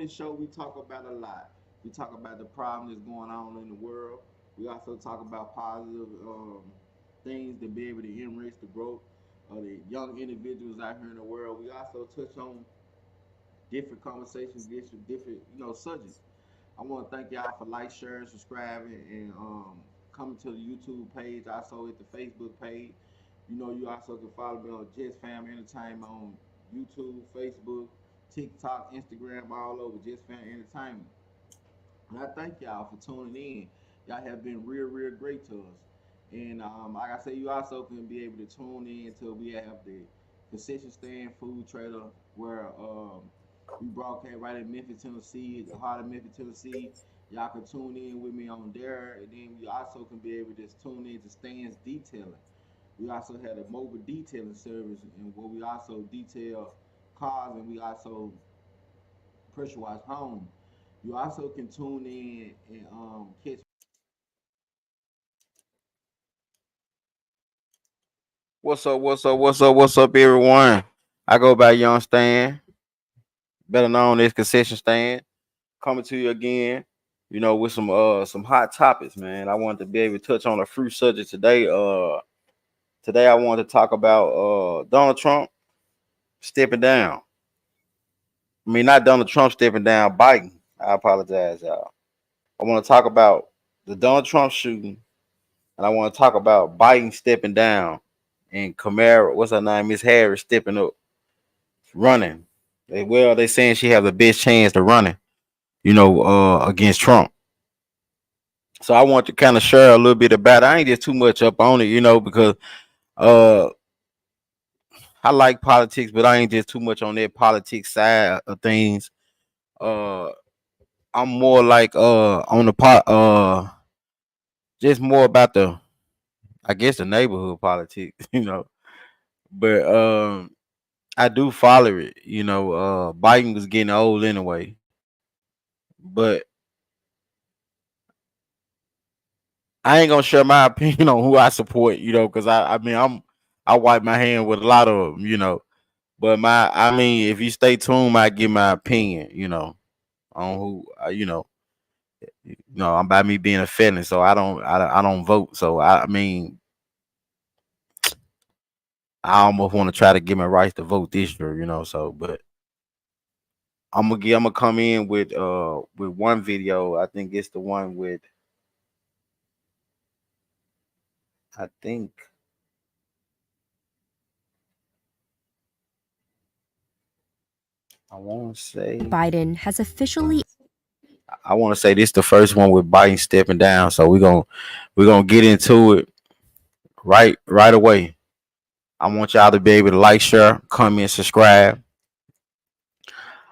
this show, we talk about a lot. We talk about the problems that's going on in the world. We also talk about positive things to be able to enrich the growth of the young individuals out here in the world. We also touch on different conversations, different subjects. I want to thank y'all for like, sharing, subscribing, and coming to the YouTube page. Also at the Facebook page. You also can follow me on Just Fam Entertainment on YouTube, Facebook, TikTok, Instagram, all over Just Fam Entertainment. And I thank y'all for tuning in. Y'all have been real, real great to us. And like I said, you also can be able to tune in until we have the concession stand food trailer where we broadcast right in Memphis, Tennessee, the heart of Memphis, Tennessee. Y'all can tune in with me on there, and then you also can be able to just tune in to Stands Detailing. We also had a mobile detailing service, and where we also detail cars, and we also pressure wash home. You also can tune in and catch. What's up? What's up? What's up? What's up, everyone? I go by Young Stan, better known as Concession Stand, coming to you again. With some hot topics, man. I wanted to be able to touch on a few subjects today. Today I want to talk about Donald Trump stepping down. I mean, not Donald Trump stepping down, Biden. I apologize, y'all. I want to talk about the Donald Trump shooting, and I want to talk about Biden stepping down and Kamara, what's her name, Ms. Harris stepping up, running. They saying she have the best chance to running, against Trump. So I want to kind of share a little bit about it. I ain't just too much up on it, because uh I like politics, but I ain't just too much on that politics side of things. Uh, I'm more like on the pot just more about the I guess the neighborhood politics, But I do follow it. Biden was getting old anyway, but I ain't gonna share my opinion on who I support, because I wipe my hand with a lot of them. But I mean, if you stay tuned, I give my opinion, on who, I'm by me being a felon, so I don't vote. So I mean, I almost want to try to get my rights to vote this year, So, but I'm gonna come in with one video. I think it's the one with I think I want to say Biden has officially I want to say this the first one with Biden stepping down. So we're gonna get into it right away. I want y'all to be able to like, share, comment, subscribe.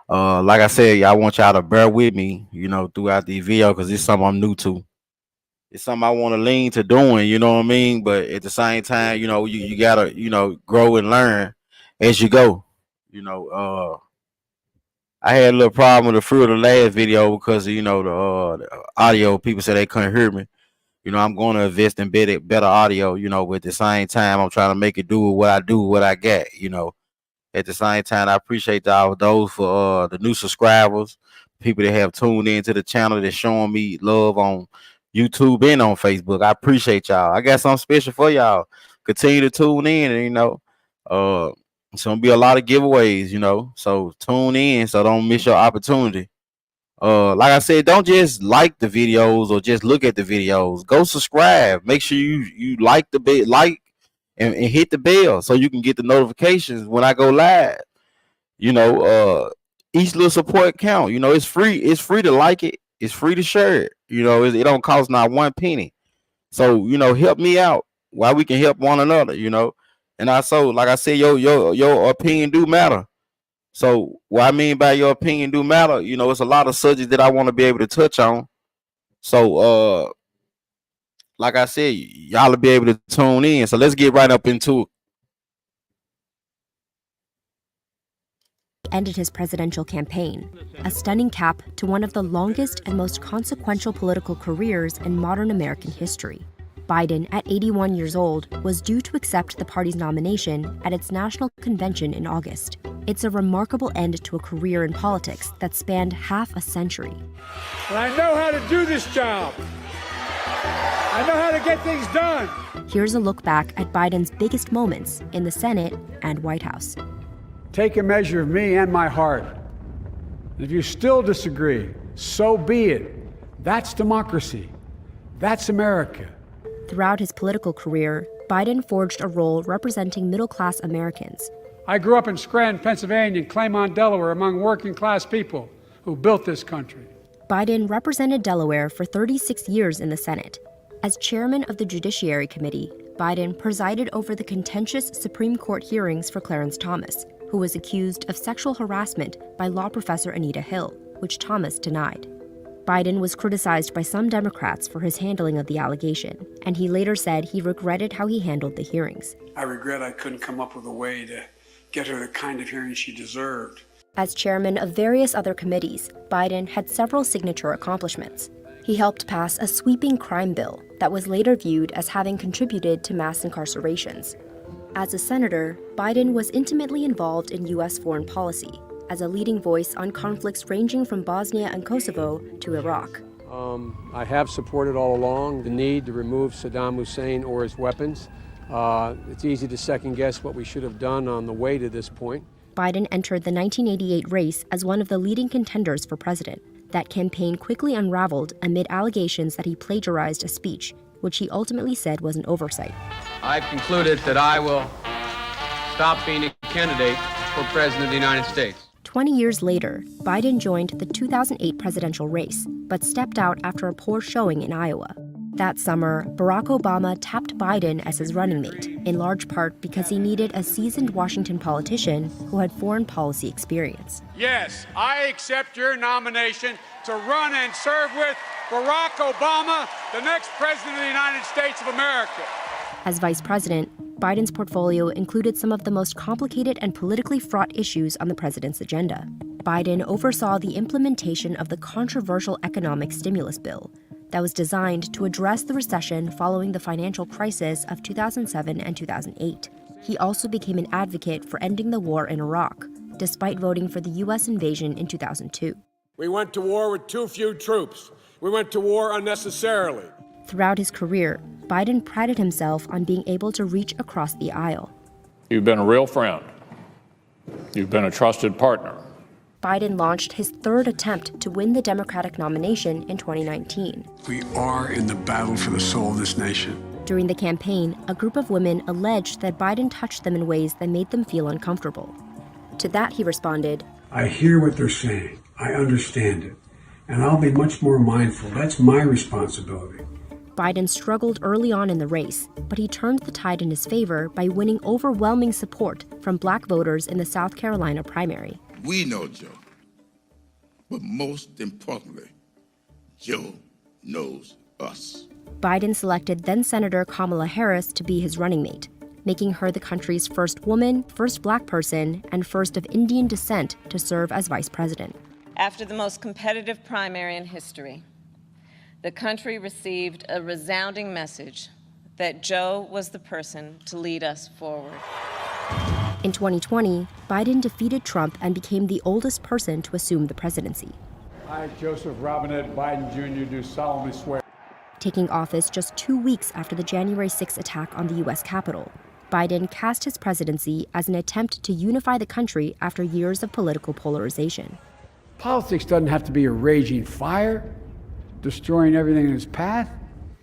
Like I said, y'all want y'all to bear with me, throughout the video because it's something I'm new to. It's something I want to lean to doing, you know what I mean? But at the same time, you gotta, grow and learn as you go. I had a little problem with the fruit of the last video because the audio people said they couldn't hear me. I'm going to invest in better audio, but at the same time, I'm trying to make it do what I do, what I got. At the same time, I appreciate all those for the new subscribers, people that have tuned into the channel that's showing me love on YouTube and on Facebook. I appreciate y'all. I got something special for y'all. Continue to tune in, and it's gonna be a lot of giveaways, So tune in so don't miss your opportunity. Like I said, don't just like the videos or just look at the videos. Go subscribe. Make sure you like the and hit the bell so you can get the notifications when I go live. Each little support count. It's free. It's free to like it. It's free to share it. It don't cost not one penny. So help me out while we can help one another. And also, like I said, your opinion do matter. So what I mean by your opinion do matter, it's a lot of subjects that I want to be able to touch on. So like I said, y'all will be able to tune in. So let's get right up into it. ended his presidential campaign, a stunning cap to one of the longest and most consequential political careers in modern American history. Biden, at 81 years old, was due to accept the party's nomination at its national convention in August. It's a remarkable end to a career in politics that spanned half a century. And I know how to do this job. I know how to get things done. Here's a look back at Biden's biggest moments in the Senate and White House. Take a measure of me and my heart. And if you still disagree, so be it. That's democracy. That's America. Throughout his political career, Biden forged a role representing middle-class Americans. I grew up in Scranton, Pennsylvania, and Claymont, Delaware, among working-class people who built this country. Biden represented Delaware for 36 years in the Senate. As chairman of the Judiciary Committee, Biden presided over the contentious Supreme Court hearings for Clarence Thomas, who was accused of sexual harassment by law professor Anita Hill, which Thomas denied. Biden was criticized by some Democrats for his handling of the allegation, and he later said he regretted how he handled the hearings. I regret I couldn't come up with a way to get her the kind of hearing she deserved. As chairman of various other committees, Biden had several signature accomplishments. He helped pass a sweeping crime bill that was later viewed as having contributed to mass incarcerations. As a senator, Biden was intimately involved in U.S. foreign policy, as a leading voice on conflicts ranging from Bosnia and Kosovo to Iraq. I have supported all along the need to remove Saddam Hussein or his weapons. It's easy to second guess what we should have done on the way to this point. Biden entered the 1988 race as one of the leading contenders for president. That campaign quickly unraveled amid allegations that he plagiarized a speech, which he ultimately said was an oversight. I've concluded that I will stop being a candidate for President of the United States. 20 years later, Biden joined the 2008 presidential race, but stepped out after a poor showing in Iowa. That summer, Barack Obama tapped Biden as his running mate, in large part because he needed a seasoned Washington politician who had foreign policy experience. Yes, I accept your nomination to run and serve with Barack Obama, the next president of the United States of America. As vice president, Biden's portfolio included some of the most complicated and politically fraught issues on the president's agenda. Biden oversaw the implementation of the controversial economic stimulus bill that was designed to address the recession following the financial crisis of 2007 and 2008. He also became an advocate for ending the war in Iraq, despite voting for the U.S. invasion in 2002. We went to war with too few troops. We went to war unnecessarily. Throughout his career, Biden prided himself on being able to reach across the aisle. You've been a real friend. You've been a trusted partner. Biden launched his third attempt to win the Democratic nomination in 2019. We are in the battle for the soul of this nation. During the campaign, a group of women alleged that Biden touched them in ways that made them feel uncomfortable. To that, he responded, I hear what they're saying. I understand it. And I'll be much more mindful. That's my responsibility. Biden struggled early on in the race, but he turned the tide in his favor by winning overwhelming support from Black voters in the South Carolina primary. We know Joe, but most importantly, Joe knows us. Biden selected then-Senator Kamala Harris to be his running mate, making her the country's first woman, first Black person, and first of Indian descent to serve as vice president. After the most competitive primary in history, the country received a resounding message that Joe was the person to lead us forward. In 2020, Biden defeated Trump and became the oldest person to assume the presidency. I, Joseph Robinette Biden Jr., do solemnly swear. Taking office just 2 weeks after the January 6 attack on the U.S. Capitol, Biden cast his presidency as an attempt to unify the country after years of political polarization. Politics doesn't have to be a raging fire, destroying everything in its path.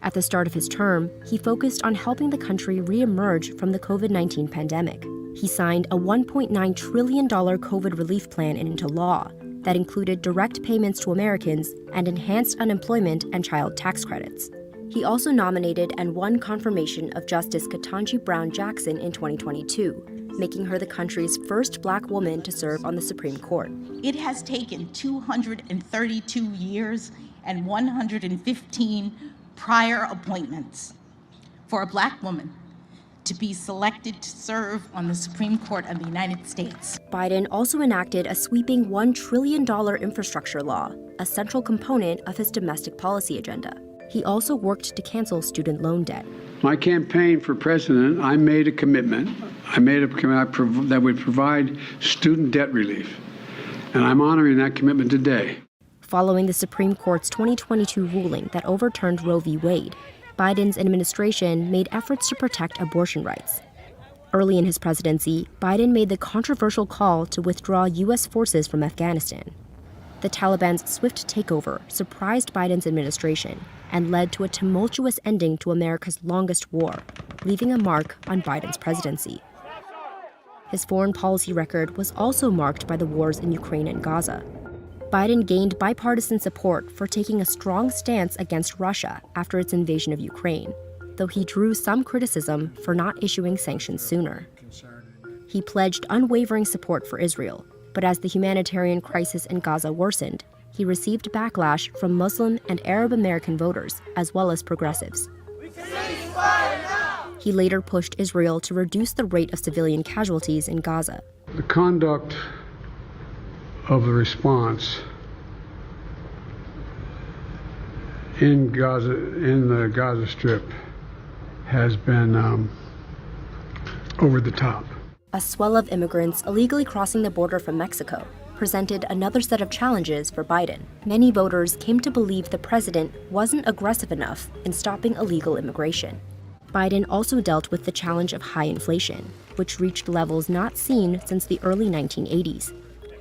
At the start of his term, he focused on helping the country reemerge from the COVID-19 pandemic. He signed a $1.9 trillion COVID relief plan into law that included direct payments to Americans and enhanced unemployment and child tax credits. He also nominated and won confirmation of Justice Ketanji Brown Jackson in 2022, making her the country's first Black woman to serve on the Supreme Court. It has taken 232 years and 115 prior appointments for a Black woman to be selected to serve on the Supreme Court of the United States. Biden also enacted a sweeping $1 trillion infrastructure law, a central component of his domestic policy agenda. He also worked to cancel student loan debt. my campaign for president, I made a commitment. That would provide student debt relief. And I'm honoring that commitment today. Following the Supreme Court's 2022 ruling that overturned Roe v. Wade, Biden's administration made efforts to protect abortion rights. Early in his presidency, Biden made the controversial call to withdraw U.S. forces from Afghanistan. The Taliban's swift takeover surprised Biden's administration and led to a tumultuous ending to America's longest war, leaving a mark on Biden's presidency. His foreign policy record was also marked by the wars in Ukraine and Gaza. Biden gained bipartisan support for taking a strong stance against Russia after its invasion of Ukraine, though he drew some criticism for not issuing sanctions sooner. He pledged unwavering support for Israel, but as the humanitarian crisis in Gaza worsened, he received backlash from Muslim and Arab American voters, as well as progressives. He later pushed Israel to reduce the rate of civilian casualties in Gaza. The conduct of the response in the Gaza Strip has been over the top. A swell of immigrants illegally crossing the border from Mexico presented another set of challenges for Biden. Many voters came to believe the president wasn't aggressive enough in stopping illegal immigration. Biden also dealt with the challenge of high inflation, which reached levels not seen since the early 1980s.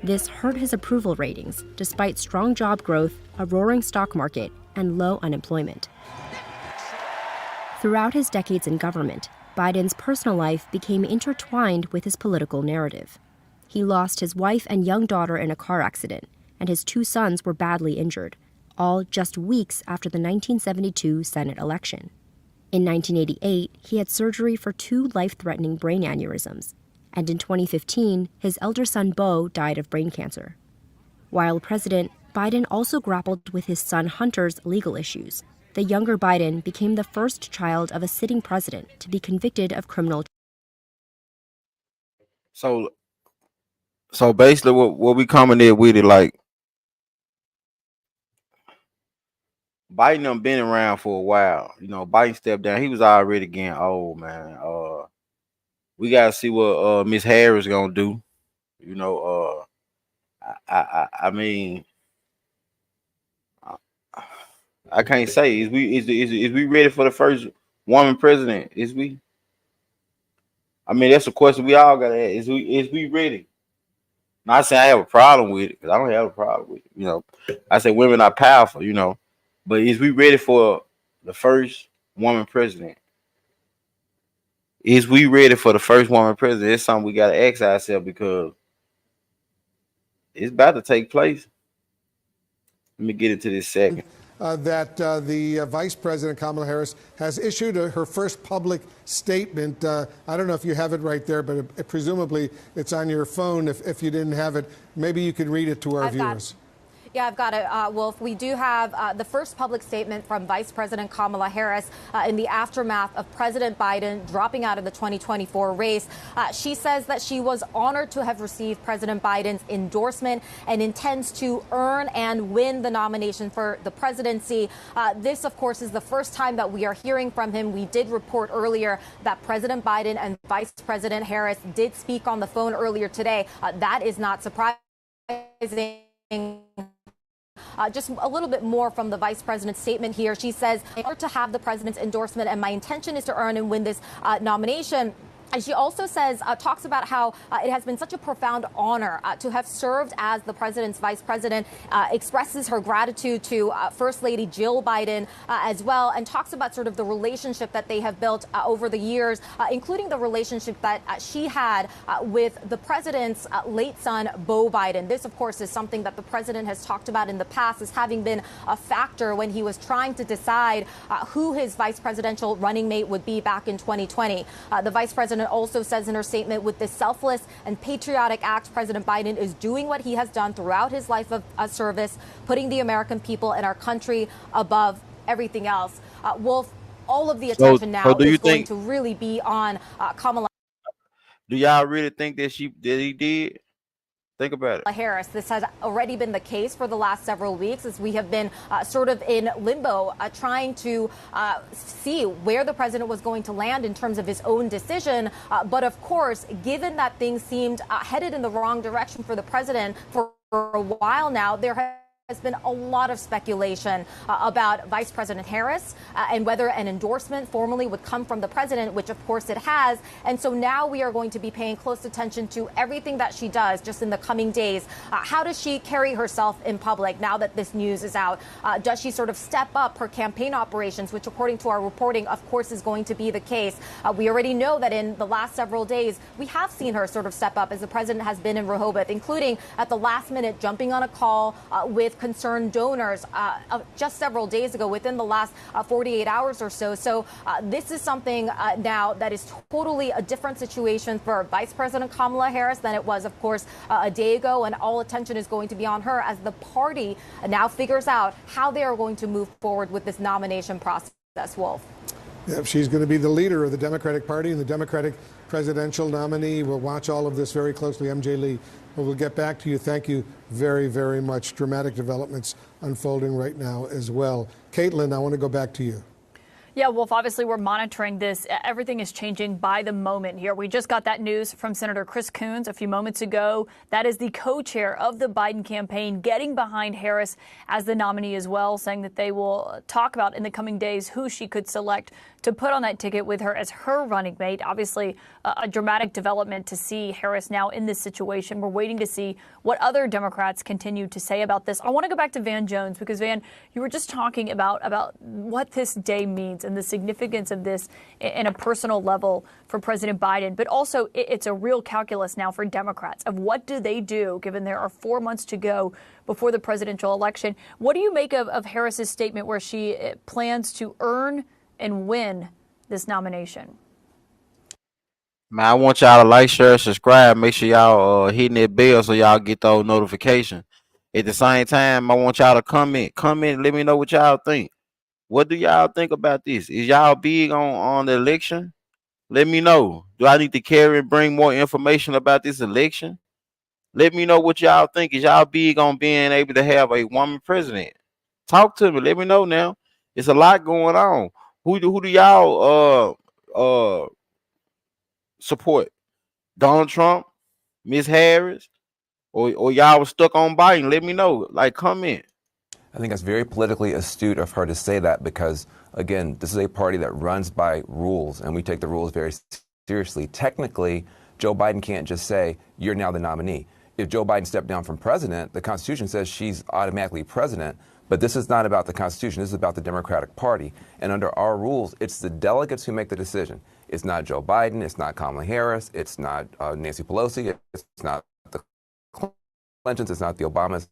This hurt his approval ratings, despite strong job growth, a roaring stock market, and low unemployment. Throughout his decades in government, Biden's personal life became intertwined with his political narrative. He lost his wife and young daughter in a car accident, and his 2 sons were badly injured, all just weeks after the 1972 Senate election. In 1988, he had surgery for 2 life-threatening brain aneurysms, and in 2015, his elder son Beau died of brain cancer. While president, Biden also grappled with his son Hunter's legal issues. The younger Biden became the first child of a sitting president to be convicted of criminal. So basically, what we coming there with it, like, Biden done been around for a while. You know, Biden stepped down. He was already getting old, man. We gotta see what Ms. Harris gonna do. You know, I mean, I can't say. Is we ready for the first woman president? Is we? I mean, that's a question we all gotta ask. Is we ready? Not saying I have a problem with it, because I don't have a problem with it. You know, I say women are powerful. You know, but is we ready for the first woman president? Is we ready for the first woman president? It's something we gotta ask ourselves, because it's about to take place. Let me get into this second. That the Vice President Kamala Harris has issued her first public statement. I don't know if you have it right there, but presumably it's on your phone. If you didn't have it, maybe you can read it to our viewers. Yeah, I've got it, Wolf. We do have the first public statement from Vice President Kamala Harris in the aftermath of President Biden dropping out of the 2024 race. She says that she was honored to have received President Biden's endorsement and intends to earn and win the nomination for the presidency. This, of course, is the first time that we are hearing from him. We did report earlier that President Biden and Vice President Harris did speak on the phone earlier today. That is not surprising. Just a little bit more from the vice president's statement here. She says, in order to have the president's endorsement, and my intention is to earn and win this nomination. And she also says, talks about how it has been such a profound honor to have served as the president's vice president, expresses her gratitude to First Lady Jill Biden as well, and talks about sort of the relationship that they have built over the years, including the relationship that she had with the president's late son, Beau Biden. This, of course, is something that the president has talked about in the past as having been a factor when he was trying to decide who his vice presidential running mate would be back in 2020. The vice president also says in her statement, with this selfless and patriotic act, President Biden is doing what he has done throughout his life of service, putting the American people and our country above everything else. Wolf, all of the attention now is going to really be on Kamala. Do y'all really think that he did? Think about it. Harris, this has already been the case for the last several weeks as we have been sort of in limbo, trying to see where the president was going to land in terms of his own decision. But of course, given that things seemed headed in the wrong direction for the president for a while now, there has been a lot of speculation about Vice President Harris and whether an endorsement formally would come from the president, which of course it has. And so now we are going to be paying close attention to everything that she does just in the coming days. How does she carry herself in public now that this news is out? Does she sort of step up her campaign operations, which according to our reporting, of course, is going to be the case? We already know that in the last several days, we have seen her sort of step up as the president has been in Rehoboth, including at the last minute jumping on a call with concerned donors just several days ago, within the last 48 hours or so. So this is something now that is totally a different situation for Vice President Kamala Harris than it was, of course, a day ago. And all attention is going to be on her as the party now figures out how they are going to move forward with this nomination process. Wolf. Yeah, she's going to be the leader of the Democratic Party and the Democratic presidential nominee. We'll watch all of this very closely. MJ Lee, we'll get back to you. Thank you very, very much. Dramatic developments unfolding right now as well. Caitlin, I want to go back to you. Yeah, Wolf, obviously we're monitoring this. Everything is changing by the moment here. We just got that news from Senator Chris Coons a few moments ago. That is the co-chair of the Biden campaign, getting behind Harris as the nominee as well, saying that they will talk about in the coming days who she could select to put on that ticket with her as her running mate. Obviously, a dramatic development to see Harris now in this situation. We're waiting to see what other Democrats continue to say about this. I want to go back to Van Jones because, Van, you were just talking about what this day means and the significance of this in a personal level for President Biden. But also, it's a real calculus now for Democrats of what do they do, given there are 4 months to go before the presidential election. What do you make of Harris's statement where she plans to earn and win this nomination? Man, I want y'all to like, share, subscribe. Make sure y'all hitting that bell so y'all get those notifications. At the same time, I want y'all to comment. And let me know what y'all think. What do y'all think about this? Is y'all big on the election? Let me know. Do I need to carry and bring more information about this election? Let me know what y'all think. Is y'all big on being able to have a woman president? Talk to me. Let me know now. It's a lot going on. Who do y'all support? Donald Trump, Ms. Harris, or y'all was stuck on Biden? Let me know. Like, comment. I think it's very politically astute of her to say that because, again, this is a party that runs by rules, and we take the rules very seriously. Technically, Joe Biden can't just say, you're now the nominee. If Joe Biden stepped down from president, the Constitution says she's automatically president. But this is not about the Constitution. This is about the Democratic Party. And under our rules, it's the delegates who make the decision. It's not Joe Biden. It's not Kamala Harris. It's not Nancy Pelosi. It's not the Clintons. It's not the Obamas.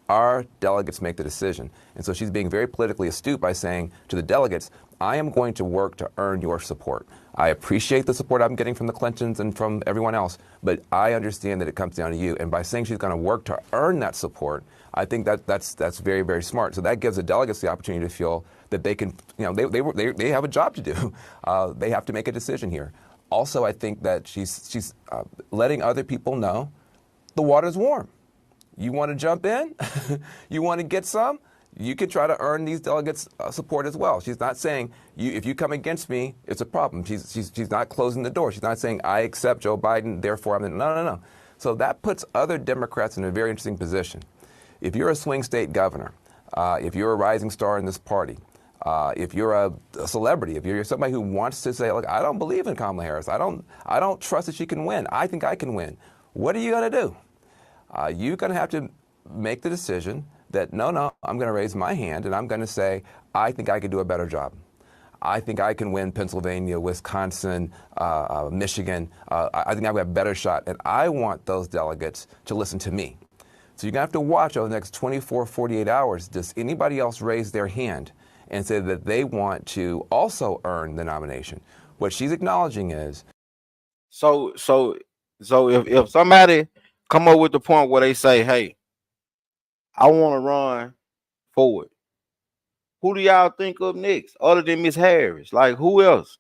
Our delegates make the decision. And so she's being very politically astute by saying to the delegates, I am going to work to earn your support. I appreciate the support I'm getting from the Clintons and from everyone else, but I understand that it comes down to you. And by saying she's going to work to earn that support, I think that's very, very smart. So that gives the delegates the opportunity to feel that they can, they have a job to do. They have to make a decision here. Also, I think that she's letting other people know the water's warm. You want to jump in? You want to get some? You can try to earn these delegates' support as well. She's not saying, if you come against me, it's a problem. She's not closing the door. She's not saying, I accept Joe Biden, therefore I'm in. No. So that puts other Democrats in a very interesting position. If you're a swing state governor, if you're a rising star in this party, if you're a celebrity, if you're somebody who wants to say, look, I don't believe in Kamala Harris. I don't trust that she can win. I think I can win. What are you going to do? You're going to have to make the decision that, no, I'm going to raise my hand and I'm going to say, I think I could do a better job. I think I can win Pennsylvania, Wisconsin, Michigan. I think I've got a better shot. And I want those delegates to listen to me. So you're going to have to watch over the next 24, 48 hours. Does anybody else raise their hand and say that they want to also earn the nomination? What she's acknowledging is. So if somebody come up with the point where they say, hey, I want to run forward, who do y'all think of next other than Ms. Harris? Like, who else?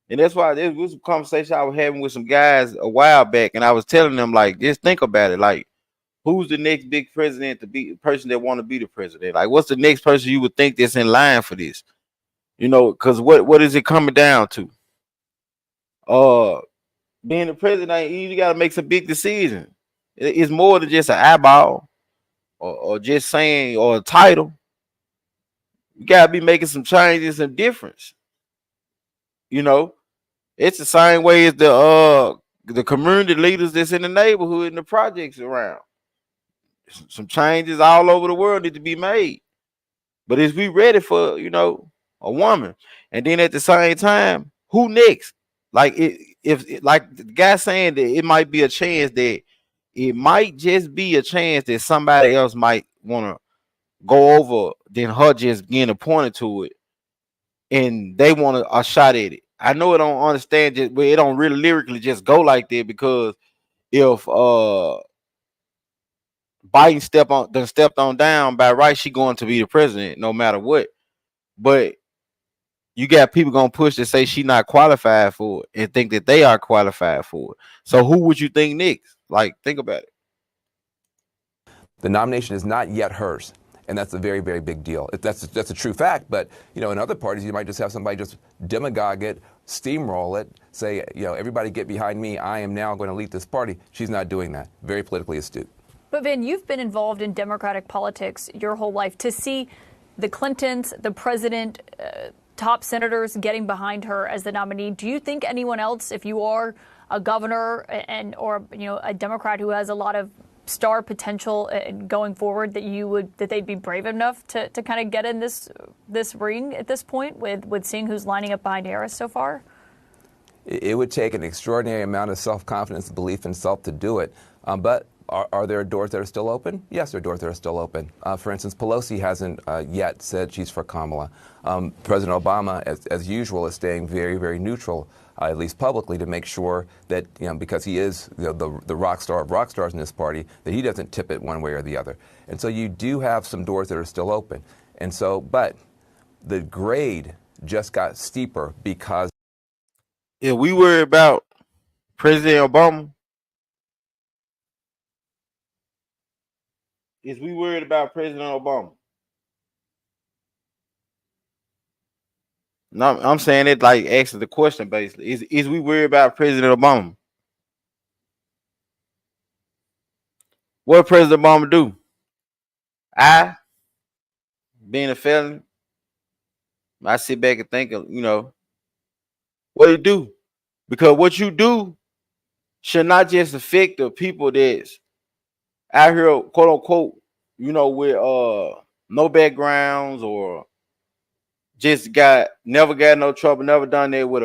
And that's why this was a conversation I was having with some guys a while back, and I was telling them, like, just think about it. Like, who's the next big president to be the person that want to be the president? Like, what's the next person you would think that's in line for this? You know, because what is it coming down to? Being the president, you got to make some big decisions. It's more than just an eyeball or just saying or a title. You got to be making some changes and difference. You know, it's the same way as the community leaders that's in the neighborhood and the projects around. Some changes all over the world need to be made. But is we ready for, you know, a woman? And then at the same time, who next? Like if like the guy saying that it might be a chance that it might just be a chance that somebody else might want to go over than her just getting appointed to it, and they want a shot at it. I know it don't understand just, but it don't really lyrically just go like that, because if Biden stepped on down, by right she going to be the president no matter what. But you got people gonna push to say she not qualified for it and think that they are qualified for it. So who would you think next? Like, think about it. The nomination is not yet hers, and that's a very, very big deal. That's a true fact. But you know, in other parties, you might just have somebody just demagogue it, steamroll it, say, you know, everybody get behind me. I am now going to lead this party. She's not doing that. Very politically astute. But Vin, you've been involved in Democratic politics your whole life. To see the Clintons, the president, top senators getting behind her as the nominee, do you think anyone else, if you are a governor and or you know a Democrat who has a lot of star potential going forward, that they'd be brave enough to kind of get in this ring at this point with seeing who's lining up behind Harris so far? It would take an extraordinary amount of self-confidence, belief in self to do it. But are there doors that are still open? Yes, there are doors that are still open. For instance, Pelosi hasn't yet said she's for Kamala. President Obama, as usual, is staying very, very neutral, at least publicly, to make sure that, you know, because he is the rock star of rock stars in this party, that he doesn't tip it one way or the other. And so you do have some doors that are still open. And so, but the grade just got steeper because if we worry about President Obama, is we worried about President Obama? No, I'm saying it like asking the question basically. Is we worried about President Obama? What President Obama do? Being a felon, I sit back and think of, you know, what he do? Because what you do should not just affect the people that's out here, quote unquote, you know, with no backgrounds or just never got no trouble, never done that with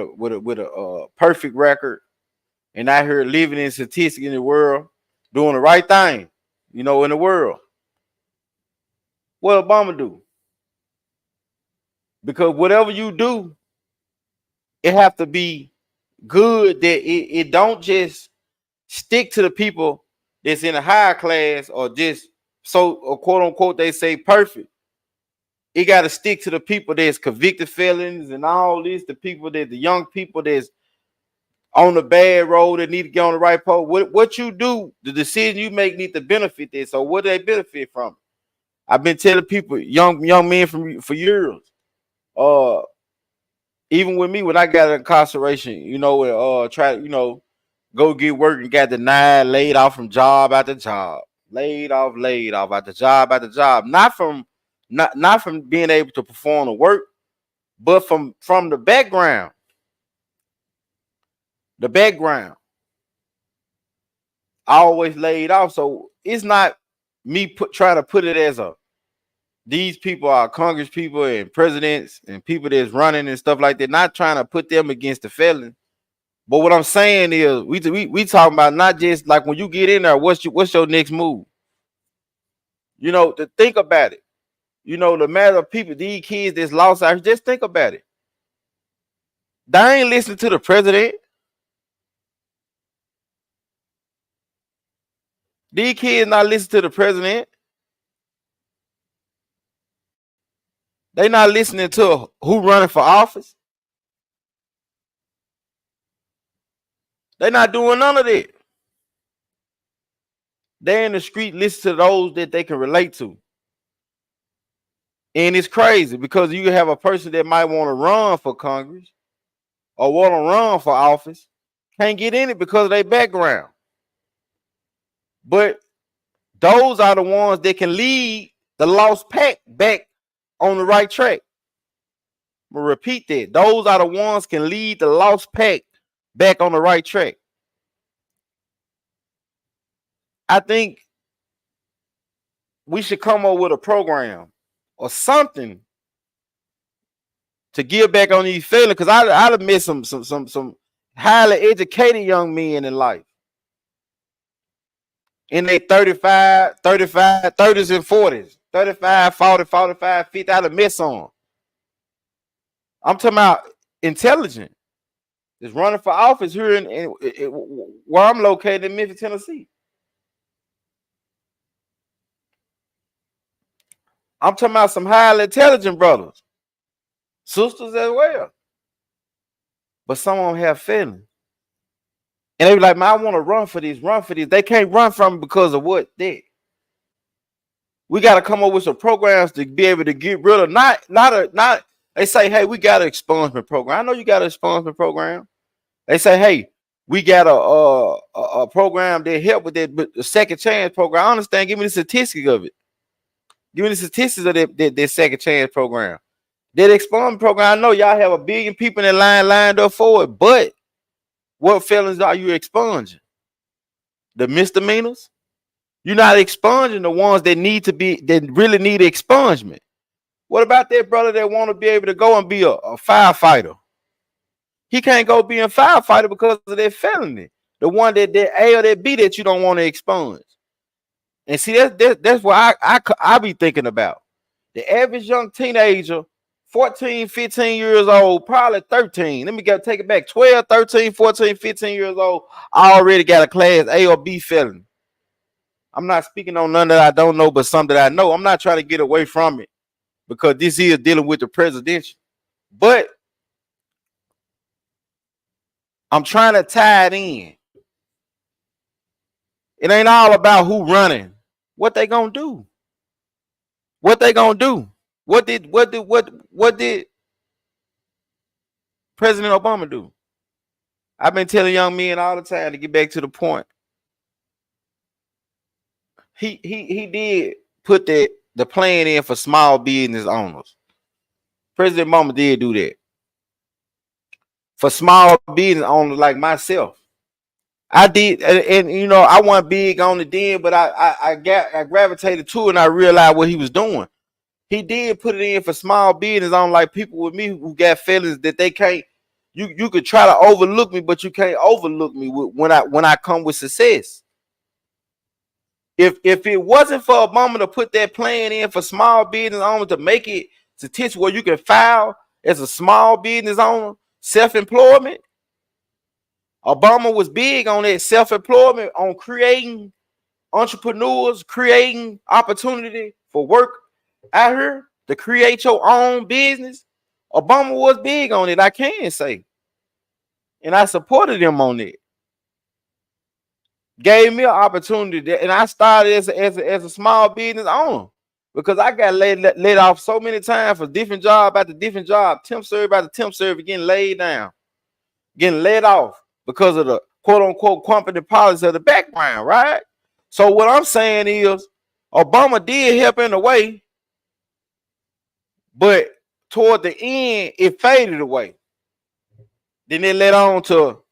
a perfect record, and out here living in statistics in the world, doing the right thing, you know, in the world. What Obama do? Because whatever you do, it have to be good, that it don't just stick to the people that's in a higher class or just so, or quote unquote, they say perfect. It got to stick to the people that's convicted felons and all this, the people that the young people that's on the bad road that need to get on the right pole. What you do, the decision you make need to benefit this. So what do they benefit from? I've been telling people, young men for years. Even with me when I got incarceration, you know, try, you know, go get work and got denied, laid off from job after job, laid off after job after job. Not from being able to perform the work, but from the background. The background. I always laid off. So it's not me trying to put it as these people are Congress people and presidents and people that's running and stuff like that. Not trying to put them against the felon. But what I'm saying is we talking about not just like when you get in there, what's your next move? You know, to think about it. You know, the matter of people, these kids that's lost out, just think about it. They ain't listening to the president. These kids not listening to the president. They not listening to who running for office. They're not doing none of that. They're in the street, listen to those that they can relate to. And it's crazy because you have a person that might want to run for Congress or want to run for office, can't get in it because of their background. But those are the ones that can lead the lost pack back on the right track. I'm gonna repeat that. Those are the ones can lead the lost pack back on the right track. I think we should come up with a program or something to give back on these feelings, because I'd have met some highly educated young men in life. In their 35, 30s and 40s, 35, 40, 45, 50, I'd have met some. I'm talking about intelligent. Is running for office here in where I'm located in Memphis, Tennessee. I'm talking about some highly intelligent brothers, sisters as well. But some of them have feelings. And they be like, man, I want to run for these, run for these. They can't run from it because of what they. We got to come up with some programs to be able to get rid of not. They say, hey, we got an expungement program. I know you got an expungement program. They say, hey, we got a program that help with that, but the second chance program. I understand. Give me the statistics of it. Give me the statistics of that second chance program. That expungement program. I know y'all have 1 billion people in line lined up for it, but what felons are you expunging? The misdemeanors? You're not expunging the ones that need to be, that really need expungement. What about that brother that want to be able to go and be a firefighter? He can't go be a firefighter because of that felony. The one that A or that B that you don't want to expunge. And see, that's what I be thinking about. The average young teenager, 14, 15 years old, probably 13. Let me take it back. 12, 13, 14, 15 years old, already got a class A or B felony. I'm not speaking on none that I don't know, but some that I know. I'm not trying to get away from it because this is dealing with the presidential. But I'm trying to tie it in. It ain't all about who running. What they gonna do? What they gonna do? What did President Obama do? I've been telling young men all the time to get back to the point. He did put the plan in for small business owners. President Obama did do that. For small business owners like myself. I did, and you know, I wasn't big on it then, but I gravitated to it and I realized what he was doing. He did put it in for small business on like people with me who got feelings that they can't. You could try to overlook me, but you can't overlook me when I come with success. If it wasn't for Obama to put that plan in for small business owners to make it to teach where you can file as a small business owner, self-employment. Obama was big on that self-employment, on creating entrepreneurs, creating opportunity for work out here to create your own business. Obama was big on it, I can say. And I supported him on it. Gave me an opportunity, and I started as a small business owner because I got laid off so many times for different job after different job, temp serve after temp serve, getting laid down, getting laid off because of the quote unquote company policy of the background, right? So what I'm saying is Obama did help in a way, but toward the end, it faded away. Then it led on to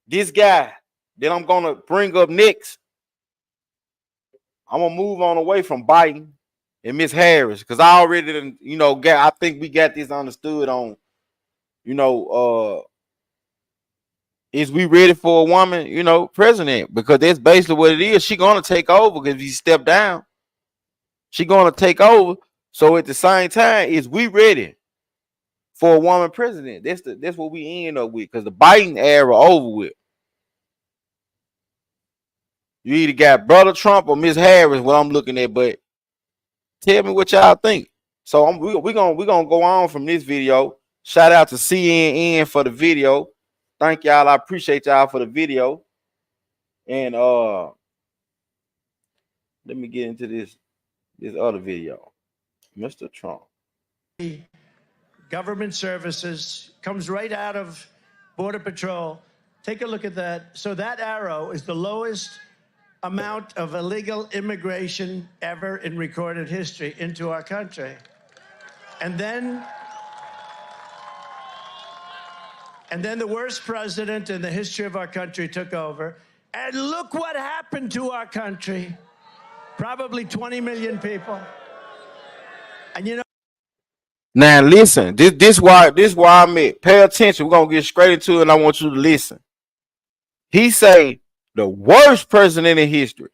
this guy that I'm gonna bring up next. I'm gonna move on away from Biden and Ms. Harris because I already didn't, you know, I think we got this understood on, you know, is we ready for a woman, you know, president? Because that's basically what it is. She gonna take over because if you step down, she gonna take over. So at the same time, is we ready for a woman president? That's what we end up with because the Biden era over with. You either got brother Trump or Ms. Harris, what I'm looking at, but tell me what y'all think. So we're gonna go on from this video. Shout out to CNN for the video. thank y'all. I appreciate y'all for the video. And let me get into this other video. Mr. Trump. Government services comes right out of Border Patrol. Take a look at that. So that arrow is the lowest amount of illegal immigration ever in recorded history into our country. And then the worst president in the history of our country took over. And look what happened to our country. Probably 20 million people. And you know. Now listen, this why I'm at. Pay attention. We're gonna get straight into it, and I want you to listen. He say the worst president in history,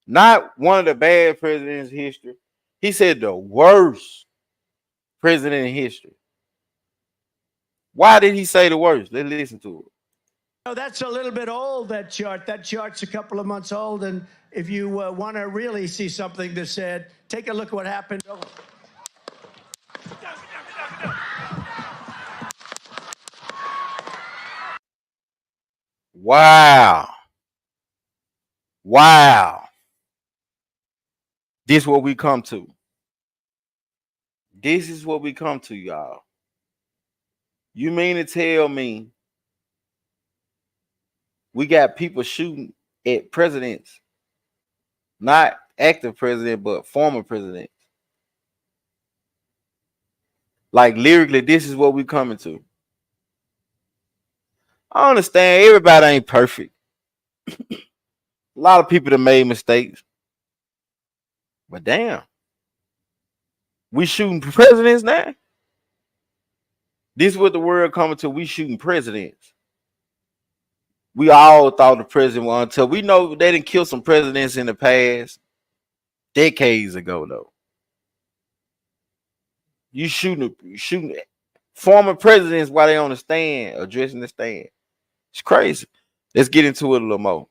not one of the bad presidents in history. He said the worst president in history. Why did he say the worst? Let's listen to it. Oh, that's a little bit old, that chart. That chart's a couple of months old, and if you want to really see something that's said, take a look at what happened. Wow. This is what we come to. This is what we come to, y'all. You mean to tell me we got people shooting at presidents, not active president, but former presidents? Like lyrically, this is what we coming to. I understand everybody ain't perfect. A lot of people that made mistakes. But damn. We shooting presidents now? This is what the world coming to. We shooting presidents. We all thought the president was until we know they didn't kill some presidents in the past. Decades ago, though. You shooting former presidents while they on the stand, addressing the stand. It's crazy. Let's get into it a little more.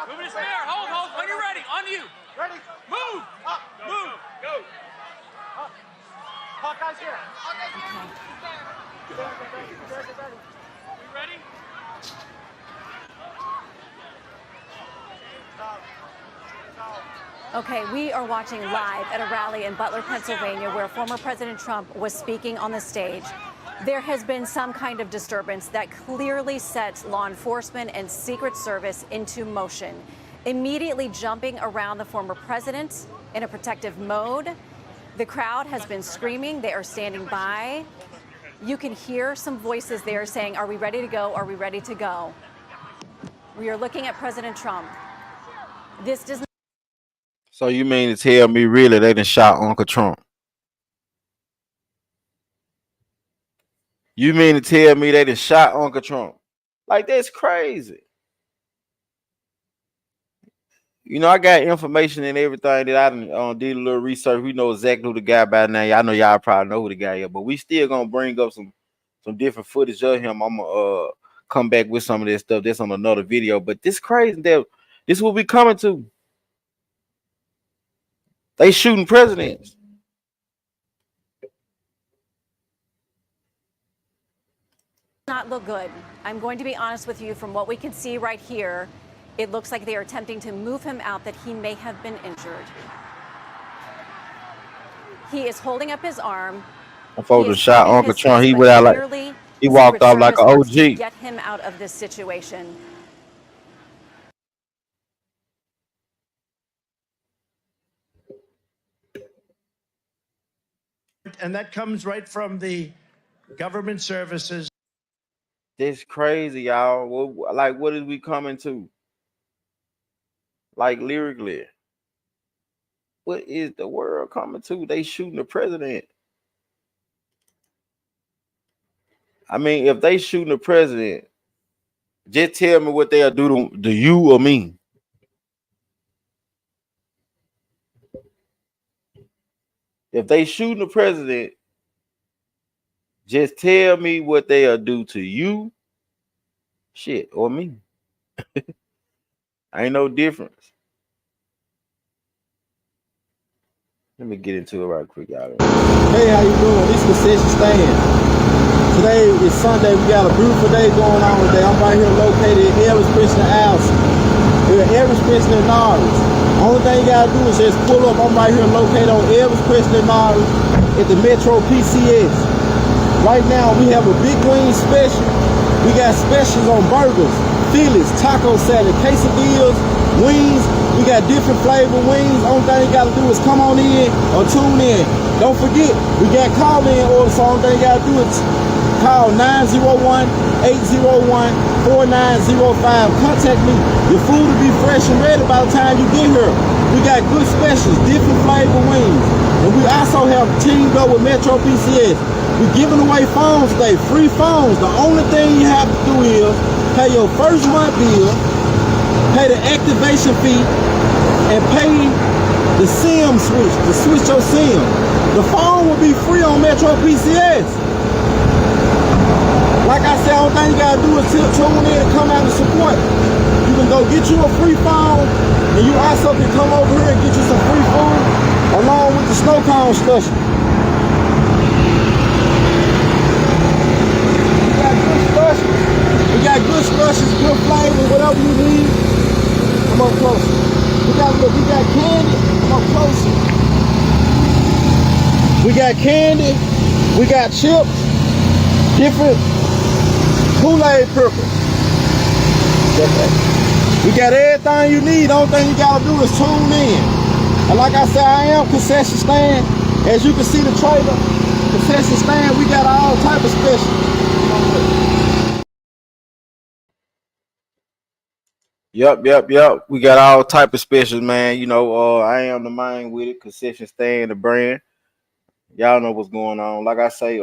Moving to spare. Hold. When you're ready. On you. Ready. Move. Up. Move. Go. Up. Hawkeye's here. We ready? Okay, we are watching live at a rally in Butler, Pennsylvania, where former President Trump was speaking on the stage. There has been some kind of disturbance that clearly sets law enforcement and Secret Service into motion, immediately jumping around the former president in a protective mode. The crowd has been screaming. They are standing by. You can hear some voices there saying, "Are we ready to go? Are we ready to go?" We are looking at President Trump. This does not. So you mean to tell me really they done shot Uncle Trump? You mean to tell me they done shot Uncle Trump? Like, that's crazy. You know, I got information and everything that I did a little research. We know exactly who the guy by now. I know y'all probably know who the guy is, but we still gonna bring up some different footage of him. I'm gonna come back with some of this stuff. That's on another video. But this crazy that this will be coming to. They shooting presidents. Not look good. I'm going to be honest with you. From what we can see right here, it looks like they are attempting to move him out, that he may have been injured. He is holding up his arm. I'm supposed to shot Uncle Trump. He went out like he walked off like an OG. Get him out of this situation. And that comes right from the government services. This crazy, y'all. What is we coming to? Like lyrically, what is the world coming to? They shooting the president. I mean, if they shooting the president, just tell me what they'll do to you or me. If they shooting the president, just tell me what they'll do to you, shit, or me. Ain't no difference. Let me get into it right quick, y'all. Hey, how you doing? This is Concession Stand. Today is Sunday. We got a beautiful day going on today. I'm right here located in Elvis Christian House. We're at Elvis Christian and Norris. Only thing you gotta do is just pull up. I'm right here located on Elvis Christian and Norris at the Metro PCS. Right now we have a big wing special. We got specials on burgers, Phillies, taco salad, quesadillas, wings. We got different flavor wings. Only thing you gotta do is come on in or tune in. Don't forget, we got call-in orders, so only thing you gotta do is call 901-801-4905. Contact me. Your food will be fresh and ready by the time you get here. We got good specials, different flavor wings. And we also have teamed up with Metro PCS. We're giving away phones today, free phones. The only thing you have to do is pay your first month bill, pay the activation fee, and pay the SIM switch, to switch your SIM. The phone will be free on Metro PCS. Like I said, all thing you gotta do is tune in and come out and support. You can go get you a free phone, and you also can come over here and get you some free food along with the snow cone slushy. We got good slushies, good flavor, whatever you need. Come up closer. We got candy. Come up closer. We got candy. We got chips. Different Kool-Aid purple. We got everything you need. The only thing you gotta do is tune in. And like I said, I am Concession Stand. As you can see the trailer, Concession Stand, we got all type of specials. Yup. We got all type of specials, man. You know, I am the man with it. Concession Stand, the brand. Y'all know what's going on. Like I say,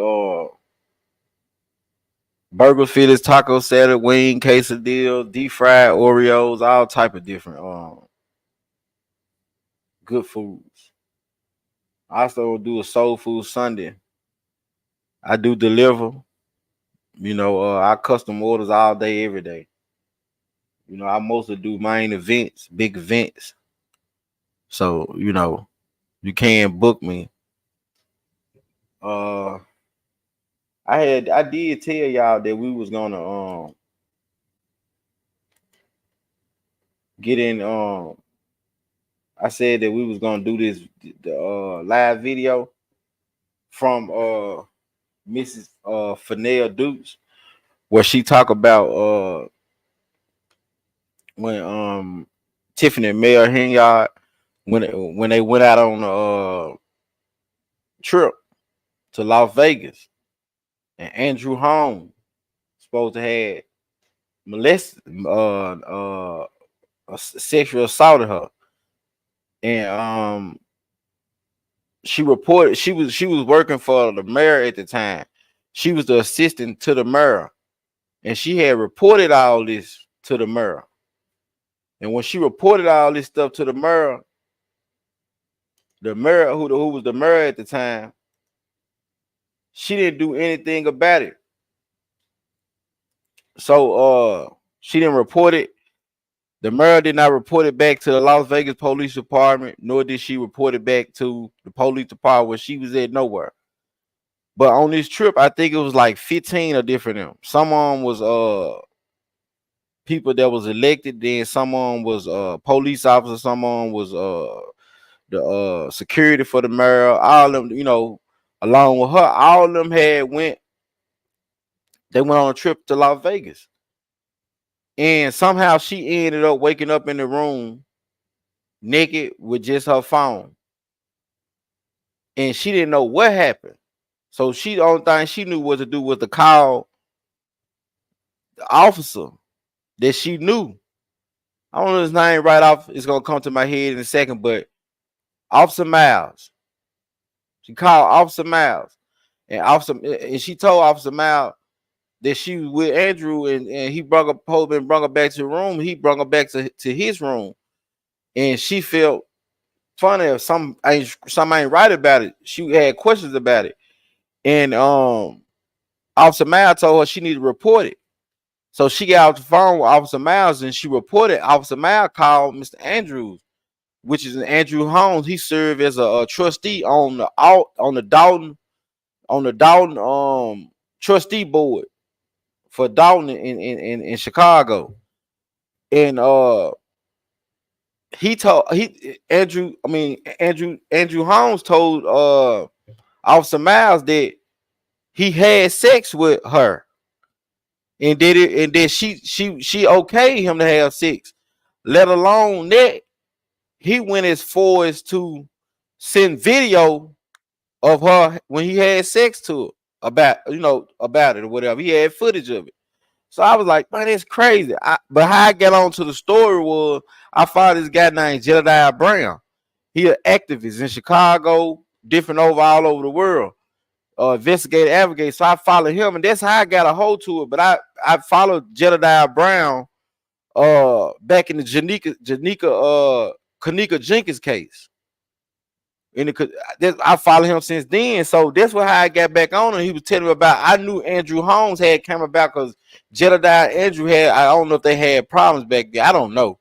burger, Phillies, taco salad, wing, quesadilla, deep fried Oreos, all type of different good foods. I also do a soul food Sunday. I do deliver. You know, I custom orders all day, every day. You know, I mostly do main events, big events. So, you know, you can book me. I did tell y'all that we was gonna get in. I said that we was gonna do this live video from Mrs. Fennell Dukes, where she talk about when Tiffany Henyard when they went out on a trip to Las Vegas, and Andrew Holmes supposed to have molested sexual assaulted her, and she reported she was working for the mayor at the time. She was the assistant to the mayor, and she had reported all this to the mayor. And when she reported all this stuff to the mayor who was the mayor at the time, she didn't do anything about it. So she didn't report it. The mayor did not report it back to the Las Vegas Police Department, nor did she report it back to the police department where she was at, nowhere. But on this trip, I think it was like 15 of different them. Someone was people that was elected, then someone was police officer, someone was the security for the mayor. All of them, you know, along with her, all of them they went on a trip to Las Vegas. And somehow she ended up waking up in the room naked with just her phone. And she didn't know what happened. So the only thing she knew what to do was to call the officer that she knew. I don't know his name right off. It's gonna come to my head in a second, but Officer Miles. She called Officer Miles. And she told Officer Miles that she was with Andrew, and he brought her back to the room. He brought her back to his room. And she felt funny if some ain't right about it. She had questions about it, and Officer Mal told her she needed to report it. So she got off the phone with Officer Miles and she reported. Officer Miles called Mr. Andrews, which is Andrew Holmes. He served as a trustee on the Dalton trustee board for Dalton in Chicago. And Andrew Holmes told Officer Miles that he had sex with her. And then she okayed him to have sex. Let alone that, he went as far as to send video of her when he had sex to her about it or whatever. He had footage of it. So I was like, man, that's crazy. But how I got onto the story was I found this guy named Jedediah Brown. He an activist in Chicago, different all over the world. Investigative advocate. So I followed him, and that's how I got a hold to it. But I followed Jedediah Brown back in the Kanika Jenkins case. I followed him since then. So that's how I got back on, and he was telling me about. I knew Andrew Holmes had come about because Jedediah Andrew had. I don't know if they had problems back then. I don't know,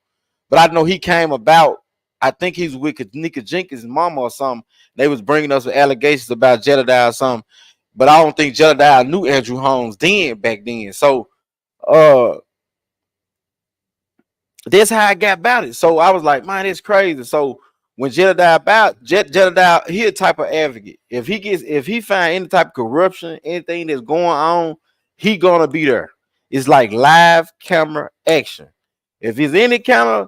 but I know he came about. I think he was with Kanika Jenkins' mama or something. They was bringing us with allegations about Jedediah or something, but I don't think Jedediah knew Andrew Holmes back then. So that's how I got about it. So I was like, man, it's crazy. So when Jedediah, he a type of advocate. If he find any type of corruption, anything that's going on, he gonna be there. It's like live camera action. If there's any kind of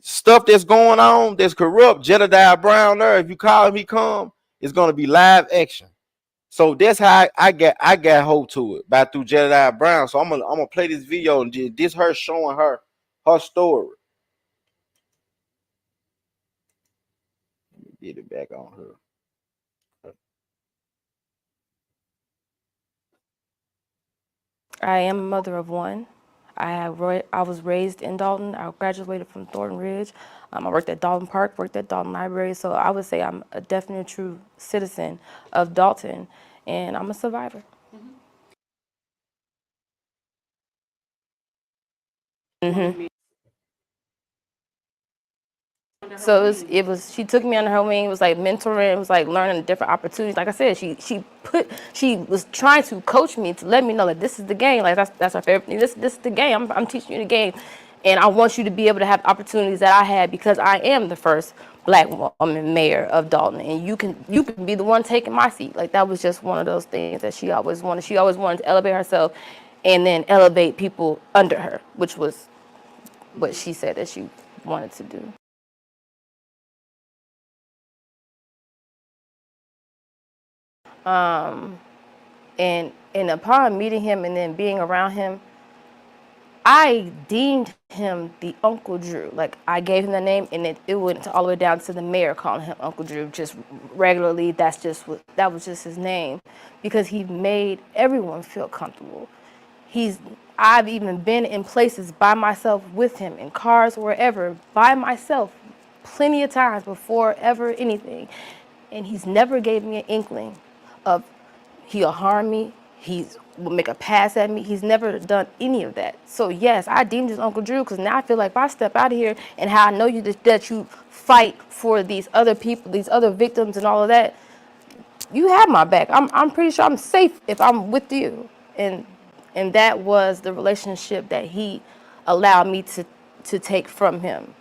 stuff that's going on that's corrupt, Jedediah Brown there, if you call him, he come, it's gonna be live action. So that's how I got hold to it by through Jedediah Brown. So I'm gonna play this video and this her showing her story. Let me get it back on her. I am a mother of one. I was raised in Dalton. I graduated from Thornton Ridge. I worked at Dalton Park, worked at Dalton Library. So I would say I'm a definite true citizen of Dalton, and I'm a survivor. Mm-hmm. So she took me under her wing. It was like mentoring. It was like learning different opportunities. Like I said, she was trying to coach me to let me know that this is the game. Like that's our favorite thing. This is the game. I'm teaching you the game, and I want you to be able to have opportunities that I had because I am the first Black woman mayor of Dalton, and you can be the one taking my seat. Like that was just one of those things that she always wanted. She always wanted to elevate herself, and then elevate people under her, which was what she said that she wanted to do. And upon meeting him and then being around him, I deemed him the Uncle Drew. Like I gave him the name, and it went all the way down to the mayor calling him Uncle Drew just regularly. That was just his name because he made everyone feel comfortable. I've even been in places by myself with him, in cars, wherever, by myself, plenty of times before ever anything, and he's never gave me an inkling of he'll harm me, he will make a pass at me. He's never done any of that. So yes, I deemed his Uncle Drew because now I feel like if I step out of here and how I know you that you fight for these other people, these other victims and all of that, you have my back. I'm pretty sure I'm safe if I'm with you. And that was the relationship that he allowed me to take from him.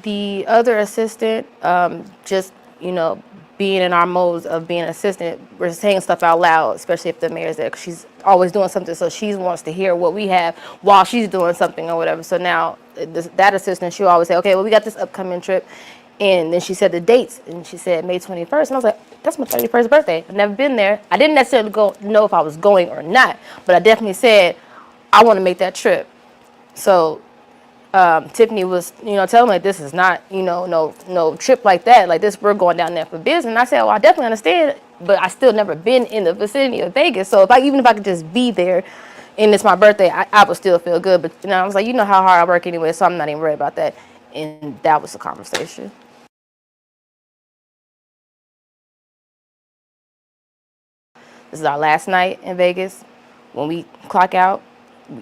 The other assistant, just, being in our modes of being an assistant, we're saying stuff out loud, especially if the mayor's there, 'cause she's always doing something, so she wants to hear what we have while she's doing something or whatever. So now that assistant, she'll always say, okay, well, we got this upcoming trip. And then she said the dates, and she said May 21st. And I was like, that's my 31st birthday. I've never been there. I didn't necessarily know if I was going or not, but I definitely said, I want to make that trip. So Tiffany was, telling me like, this is not, no trip like that. Like this, we're going down there for business. And I said, well, I definitely understand, but I still never been in the vicinity of Vegas. So even if I could just be there, and it's my birthday, I would still feel good. But I was like, you know how hard I work anyway, so I'm not even worried about that. And that was the conversation. This is our last night in Vegas. When we clock out,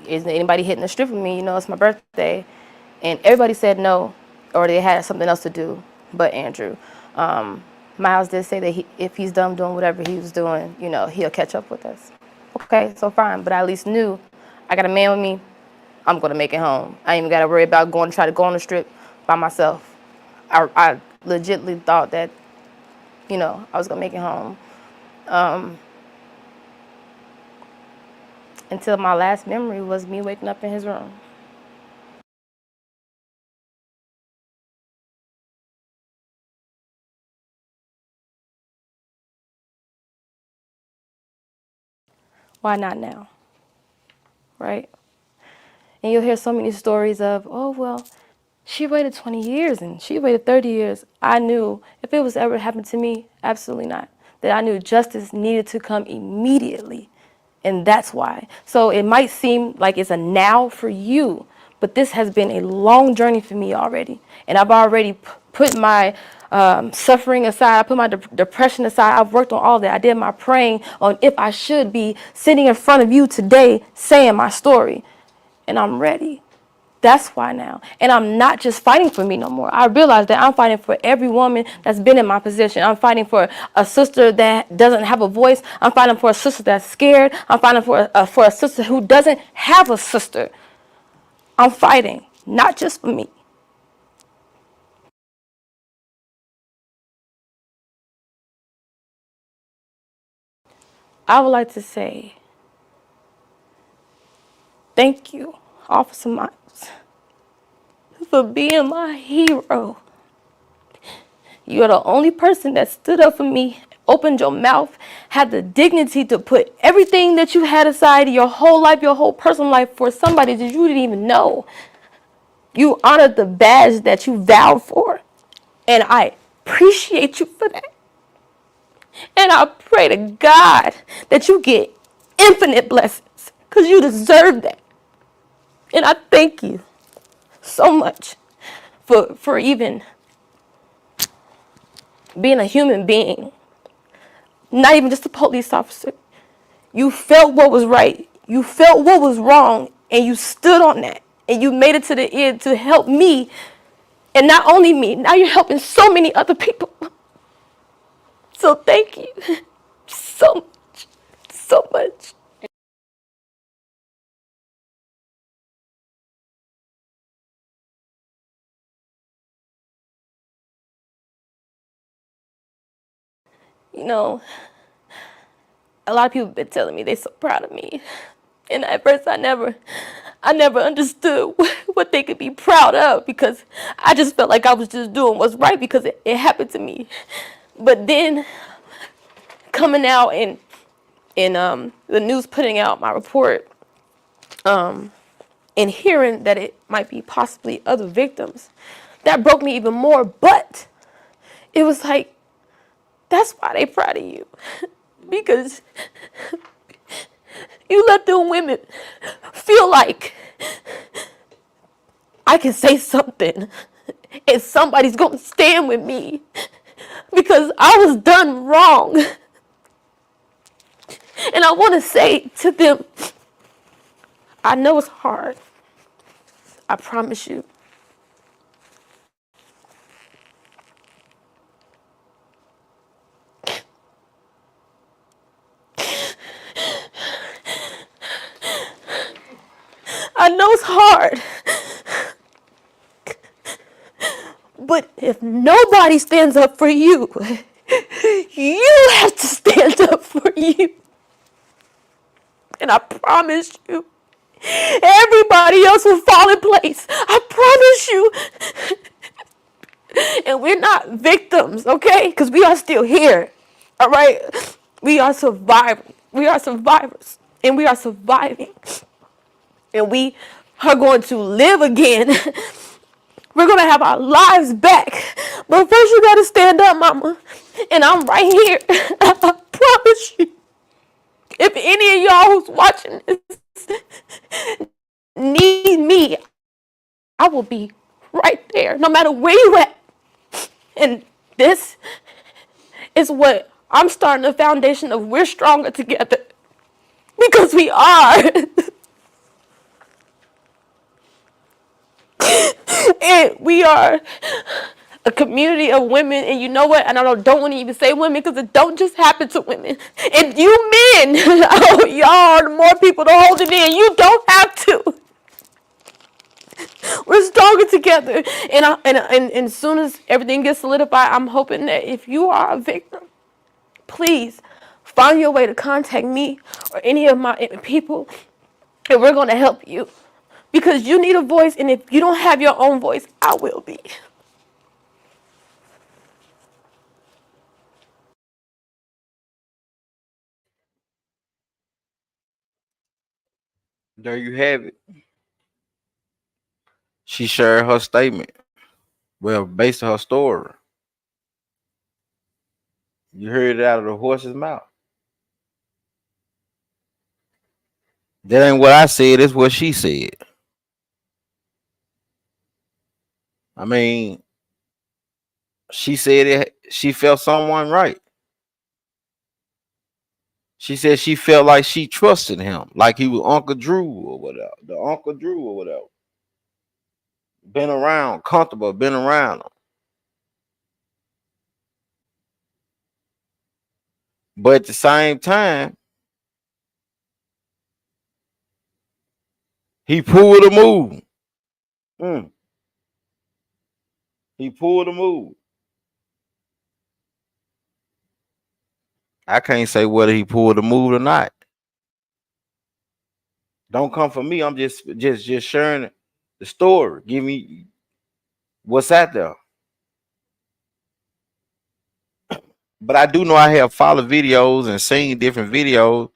isn't anybody hitting the strip with me? It's my birthday. And everybody said no, or they had something else to do, but Andrew. Miles did say that if he's done doing whatever he was doing, he'll catch up with us. Okay, so fine, but I at least knew I got a man with me, I'm gonna make it home. I ain't even gotta worry about try to go on the strip by myself. I legitimately thought that, I was gonna make it home. Until my last memory was me waking up in his room. Why not now? Right? And you'll hear so many stories of, oh, well, she waited 20 years and she waited 30 years. I knew if it was ever happened to me, absolutely not. That I knew justice needed to come immediately. And that's why. So it might seem like it's a now for you, but this has been a long journey for me already. And I've already put my suffering aside. I put my depression aside. I've worked on all that. I did my praying on if I should be sitting in front of you today saying my story. And I'm ready. That's why now. And I'm not just fighting for me no more. I realize that I'm fighting for every woman that's been in my position. I'm fighting for a sister that doesn't have a voice. I'm fighting for a sister that's scared. I'm fighting for a sister who doesn't have a sister. I'm fighting, not just for me. I would like to say thank you, Officer Miles, for being my hero. You're the only person that stood up for me, opened your mouth, had the dignity to put everything that you had aside, your whole life, your whole personal life, for somebody that you didn't even know. You honored the badge that you vowed for, and I appreciate you for that. And I pray to God that you get infinite blessings, because you deserve that. And I thank you so much for even being a human being, not even just a police officer. You felt what was right. You felt what was wrong, and you stood on that. And you made it to the end to help me. And not only me, now you're helping so many other people. So thank you so much, so much. A lot of people have been telling me they're so proud of me. And at first I never understood what they could be proud of, because I just felt like I was just doing what's right because it happened to me. But then coming out and the news putting out my report, and hearing that it might be possibly other victims, that broke me even more. But it was like, that's why they proud of you. Because you let them women feel like I can say something and somebody's gonna stand with me because I was done wrong. And I want to say to them, I know it's hard. I promise you. I know it's hard. But if nobody stands up for you, you have to stand up for you. And I promise you, everybody else will fall in place. I promise you. And we're not victims, okay? Because we are still here, all right? We are survivors. We are survivors. And we are surviving. And we are going to live again. We're going to have our lives back. But first you got to stand up, mama. And I'm right here. I promise you. If any of y'all who's watching this need me, I will be right there, no matter where you at. And this is what I'm starting the foundation of. We're stronger together, because we are. And we are a community of women. And you know what? And I don't want to even say women, because it don't just happen to women. And you men, oh, y'all are the more people to hold it in. You don't have to. We're stronger together. And as soon as everything gets solidified, I'm hoping that if you are a victim, please find your way to contact me or any of my people, and we're going to help you, because you need a voice. And if you don't have your own voice, I will be. There you have it. She shared her statement. Well, based on her story. You heard it out of the horse's mouth. That ain't what I said, it's what she said. I mean, she said she felt someone right. She said she felt like she trusted him, like he was Uncle Drew or whatever. The Uncle Drew or whatever. Been around, comfortable, been around him. But at the same time, he pulled a move. He pulled a move. I can't say whether he pulled a move or not. Don't come for me. I'm just sharing the story. Give me what's out there. But I do know I have followed videos and seen different videos,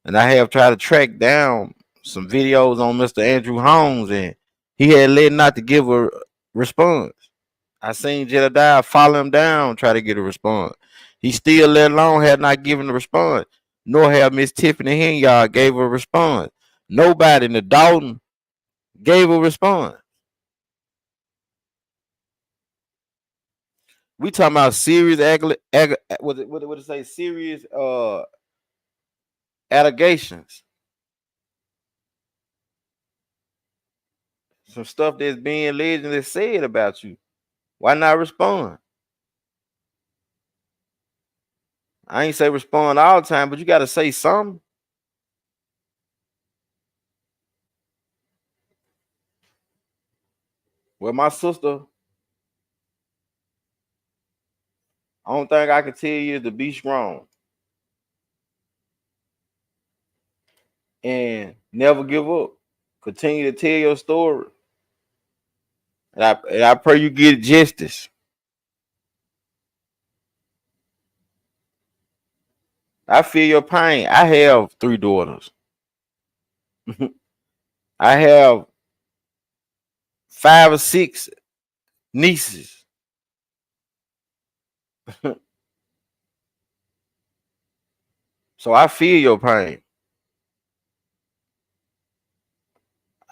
and I have tried to track down some videos on Mr. Andrew Holmes, and he had led not to give a response. I seen Jedediah follow him down, try to get a response. He still let alone had not given a response, nor have Miss Tiffany Henyard gave a response. Nobody in the Dalton gave a response. We talking about serious what it say? Serious allegations. Some stuff that's being allegedly said about you. Why not respond? I ain't say respond all the time, but you got to say something. Well, my sister, only thing I can tell you is to be strong and never give up. Continue to tell your story, and I pray you get justice. I feel your pain. I have 3 daughters. I have 5 or 6 nieces. So I feel your pain.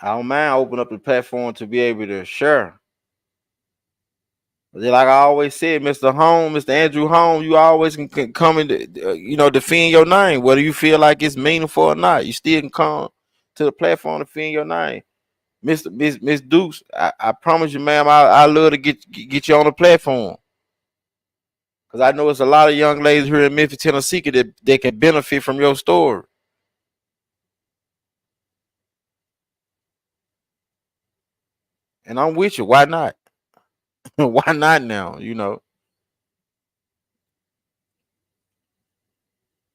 I don't mind open up the platform to be able to share. Like I always said, Mr. Holmes, Mr. Andrew Holmes, you always can come and defend your name, whether you feel like it's meaningful or not. You still can come to the platform to defend your name. Miss Dukes, I promise you, ma'am, I love to get you on the platform. Because I know it's a lot of young ladies here in Memphis, Tennessee that can benefit from your story. And I'm with you. Why not? Why not now?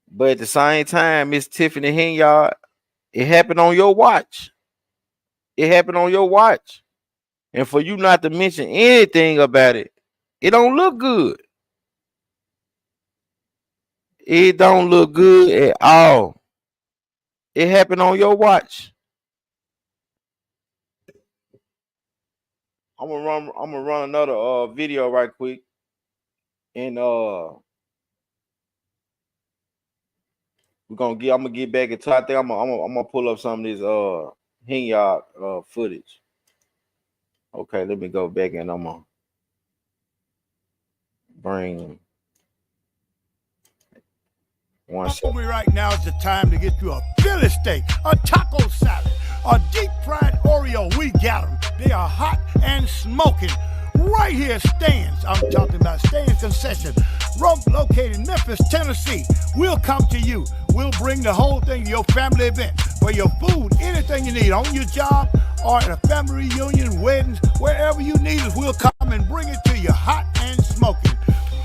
But at the same time, Miss Tiffany Henyard, it happened on your watch. It happened on your watch. And for you not to mention anything about it, it don't look good. It don't look good at all. It happened on your watch. I'm gonna run another video right quick. And I'm gonna get back into. I think I'm gonna pull up some of this Henyard footage. Okay, let me go back and I'm gonna bring one second. Right now is the time to get you a Philly steak, a taco salad, a deep fried Oreo. We got them. They are hot and smoking. Right here, Stan's. I'm talking about Stan's Concession. Located in Memphis, Tennessee. We'll come to you. We'll bring the whole thing to your family event. For your food, anything you need on your job or at a family reunion, weddings, wherever you need it, we'll come and bring it to you hot and smoking.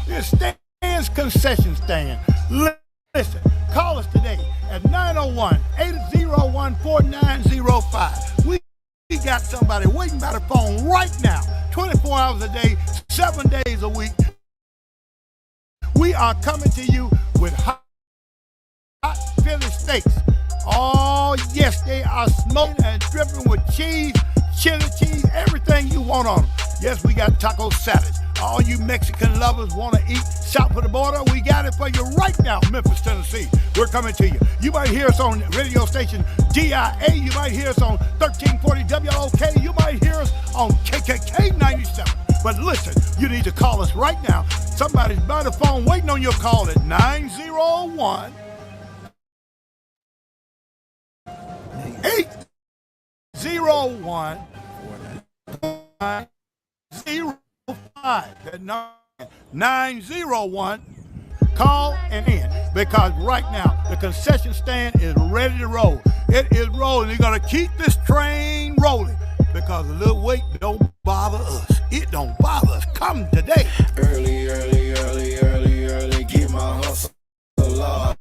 It's Stan's Concession Stand. Listen, call us today at 901-801-4905. We got somebody waiting by the phone right now, 24 hours a day, 7 days a week. We are coming to you with hot Philly steaks. Oh, yes, they are smoking and dripping with cheese, chili cheese, everything you want on them. Yes, we got taco salads. All you Mexican lovers want to eat south of the border, we got it for you right now, Memphis, Tennessee. We're coming to you. You might hear us on radio station DIA. You might hear us on 1340 WOK. You might hear us on KKK 97. But listen, you need to call us right now. Somebody's by the phone waiting on your call at 901 801 901. Call and in, because right now the concession stand is ready to roll. It is rolling. You're gonna keep this train rolling, because a little wait don't bother us. It don't bother us. Come today. Early, get my hustle up.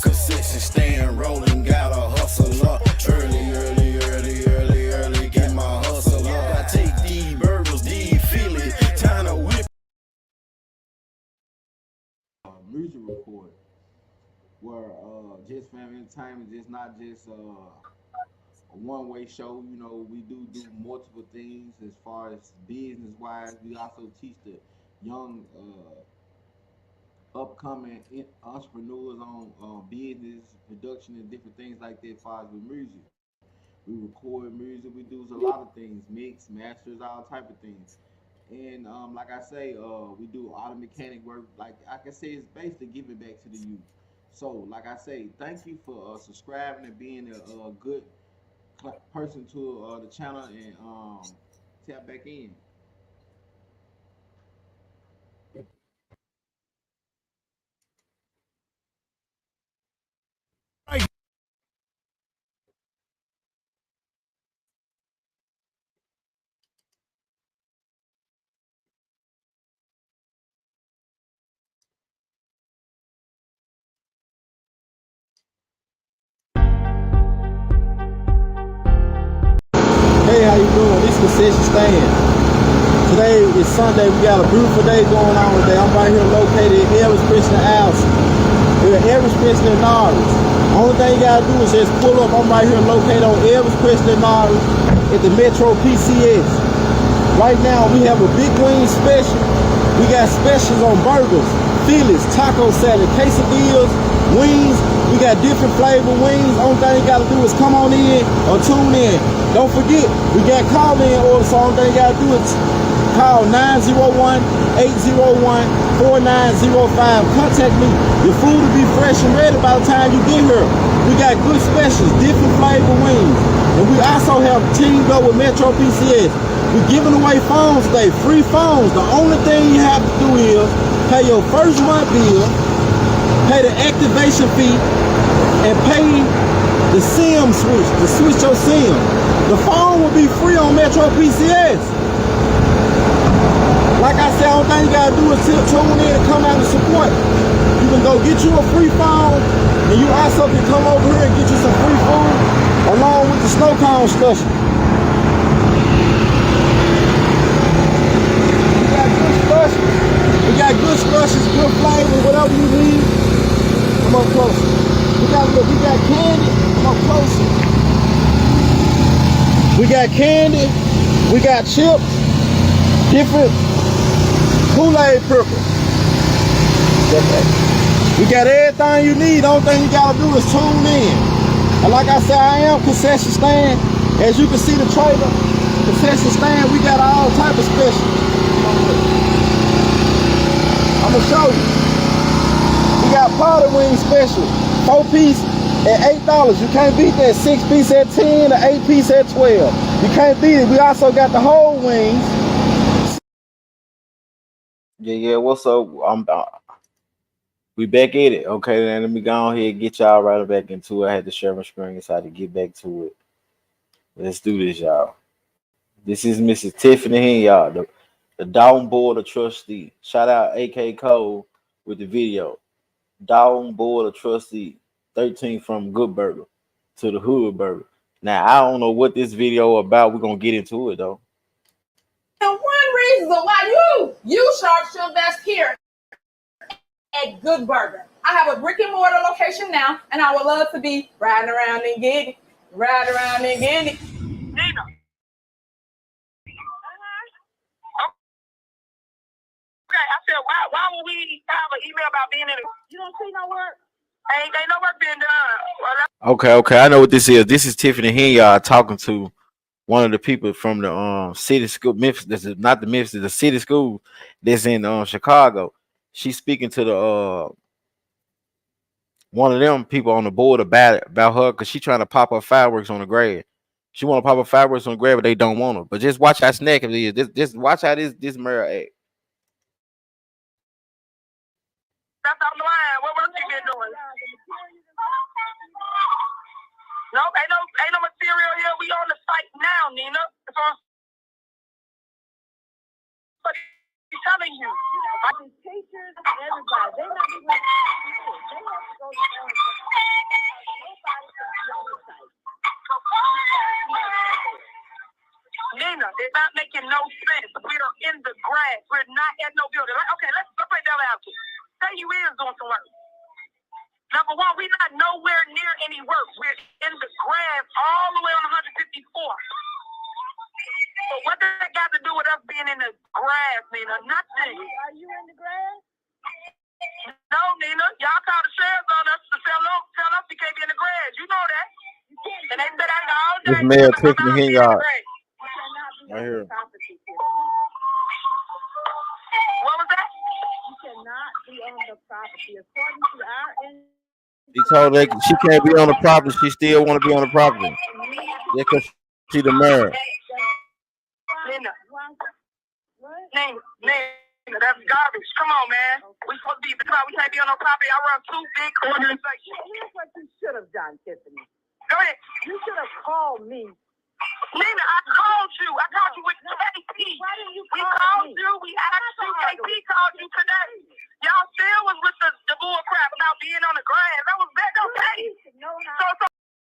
Concession stand rolling, gotta hustle up. Early, get my hustle up. I take these burgers, these Phillies, time to whip. Music record where just family entertainment, just not just a one-way show. You know, we do multiple things as far as business-wise. We also teach the young upcoming entrepreneurs on business, production, and different things like that as far as with music. We record music, we do a lot of things, mix, masters, all type of things. And like I say, we do auto mechanic work. Like I can say, it's basically giving back to the youth. So, like I say, thank you for subscribing and being a good person to the channel, and tap back in. Hey, how you doing? This concession stand. Today is Sunday. We got a beautiful day going on today. I'm right here located in Elvis Christian Allison. We're at Elvis Christian and Norris. Only thing you gotta do is just pull up. I'm right here located on Elvis Christian and Norris at the Metro PCS. Right now we have a big wing special. We got specials on burgers, Phillies, taco salad, quesadillas, wings. We got different flavor wings. Only thing you gotta do is come on in or tune in. Don't forget, we got call-in orders, so only thing you gotta do is call 901-801-4905. Contact me. Your food will be fresh and ready by the time you get here. We got good specials, different flavor wings. And we also have teamed up with Metro PCS. We're giving away phones today, free phones. The only thing you have to do is pay your first month bill, pay the activation fee, and pay the SIM switch, to switch your SIM. The phone will be free on Metro PCS. Like I said, all thing you gotta do is tune in and come out and support. You can go get you a free phone, and you also can come over here and get you some free food along with the snow cone special. We got good specials. We got good specials, good flavor, whatever you need. Come up closer. We got candy. Come up closer. We got candy. We got chips. Different Kool-Aid purple. We got everything you need. The only thing you gotta do is tune in. And like I said, I am concession stand. As you can see the trailer, concession stand, we got all type of specials. I'm gonna show you. We got powder wing special, 4-piece at $8. You can't beat that. 6-piece at 10, the 8-piece at 12. You can't beat it. We also got the whole wings. Yeah. What's up? We back at it. Okay, then let me go ahead and get y'all right back into it. I had to share my screen so I had to get back to it. Let's do this, y'all. This is Mrs. Tiffany Henyard, the Dalton Board of Trustee. Shout out AK Cole with the video. Dalton Board of Trustee, 13 from Good Burger to the Hood Burger. Now, I don't know what this video about. We're going to get into it, though. And one reason why you sharp should invest here at Good Burger. I have a brick and mortar location now, and I would love to be riding around and getting it. Ride around and getting it. Nina. Okay, I said, why would we have an email about being in it? You don't see no work? Ain't no work being done. Well, Okay. I know what this is. This is Tiffany Henyard talking to one of the people from the city school, Memphis. This is not the Memphis, the city school that's in Chicago. She's speaking to the one of them people on the board about her because she trying to pop up fireworks on the grad. She want to pop up fireworks on the grad, but they don't want her. But just watch how snack it is. Just watch how this mayor act. That's on the line. What work you been doing? Nope, ain't no material here. We on the site now, Nina. So I'm telling you. Teachers, everybody, they not even they have to go to Nina, it's not making no sense. We are in the grass. We're not at no building. Okay, let's play devil advocate. Say you is doing some work. Number one, we're not nowhere near any work. We're in the grass all the way on 154. So what does that got to do with us being in the grass, Nina? Nothing. Are you in the grass? No, Nina. Y'all call the sheriffs on us to tell us we can't be in the grass. You know that. And they said that all day. This mayor Tiffany Henyard right here. What was that? You cannot be on the property according to our. She told her she can't be on the property. She still want to be on the property. Yeah, because she the mayor. Nina, that's garbage. Come on, man. We supposed to be we can't be on no property. I run 2 big organizations. Here's what you should have done, Tiffany. Go ahead. You should have called me. Nina, I called you. I called you with KP. Why didn't you call me? We called you. We asked you. KP called you today. Y'all still was with the bull crap about being on the grass. That was back okay. So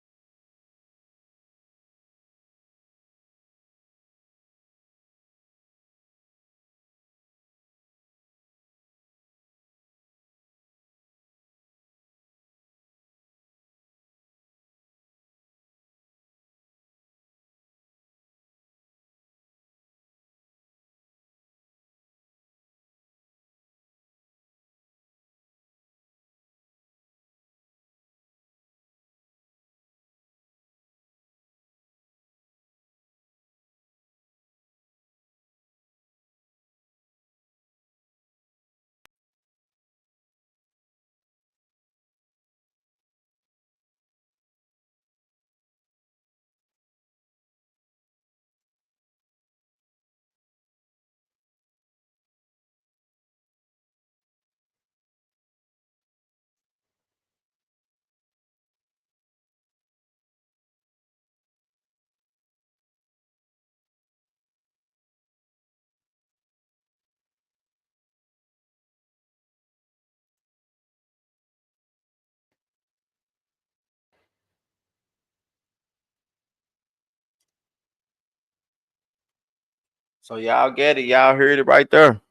So y'all get it. Y'all heard it right there.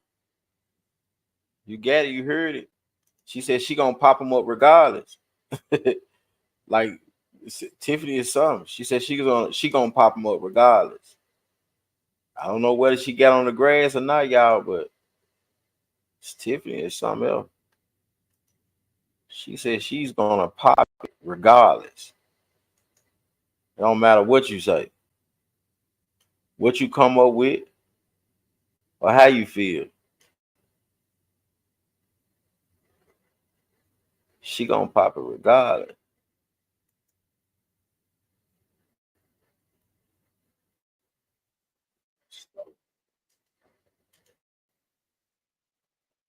You get it. You heard it. She said she gonna pop them up regardless. Like Tiffany is something. She said she gonna pop them up regardless. I don't know whether she got on the grass or not, y'all, but Tiffany is something else. She said she's gonna pop it regardless. It don't matter what you say, what you come up with, or how you feel. She gonna pop it regardless.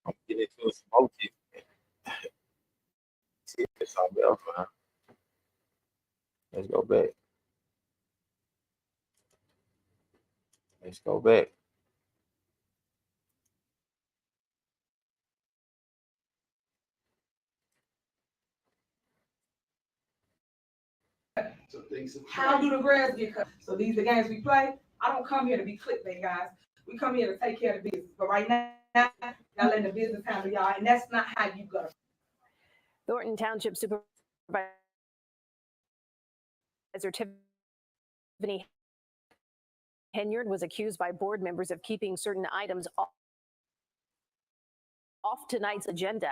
I'm getting into a smoke tip. See if there's something else, man. Let's go back. Let's go back. How do the grass get cut? So these are the games we play. I don't come here to be clickbait, guys. We come here to take care of the business. But right now, y'all letting the business handle y'all, and that's not how you go. Thornton Township Supervisor Tiffany Henyard was accused by board members of keeping certain items off tonight's agenda,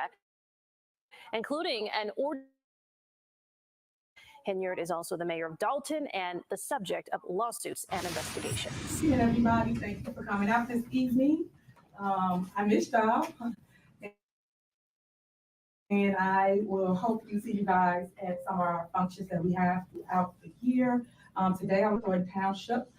including an order. Henyard is also the mayor of Dalton and the subject of lawsuits and investigations. Seeing everybody, thank you for coming out this evening. I missed y'all. And I will hopefully see you guys at some of our functions that we have throughout the year. Today I was on township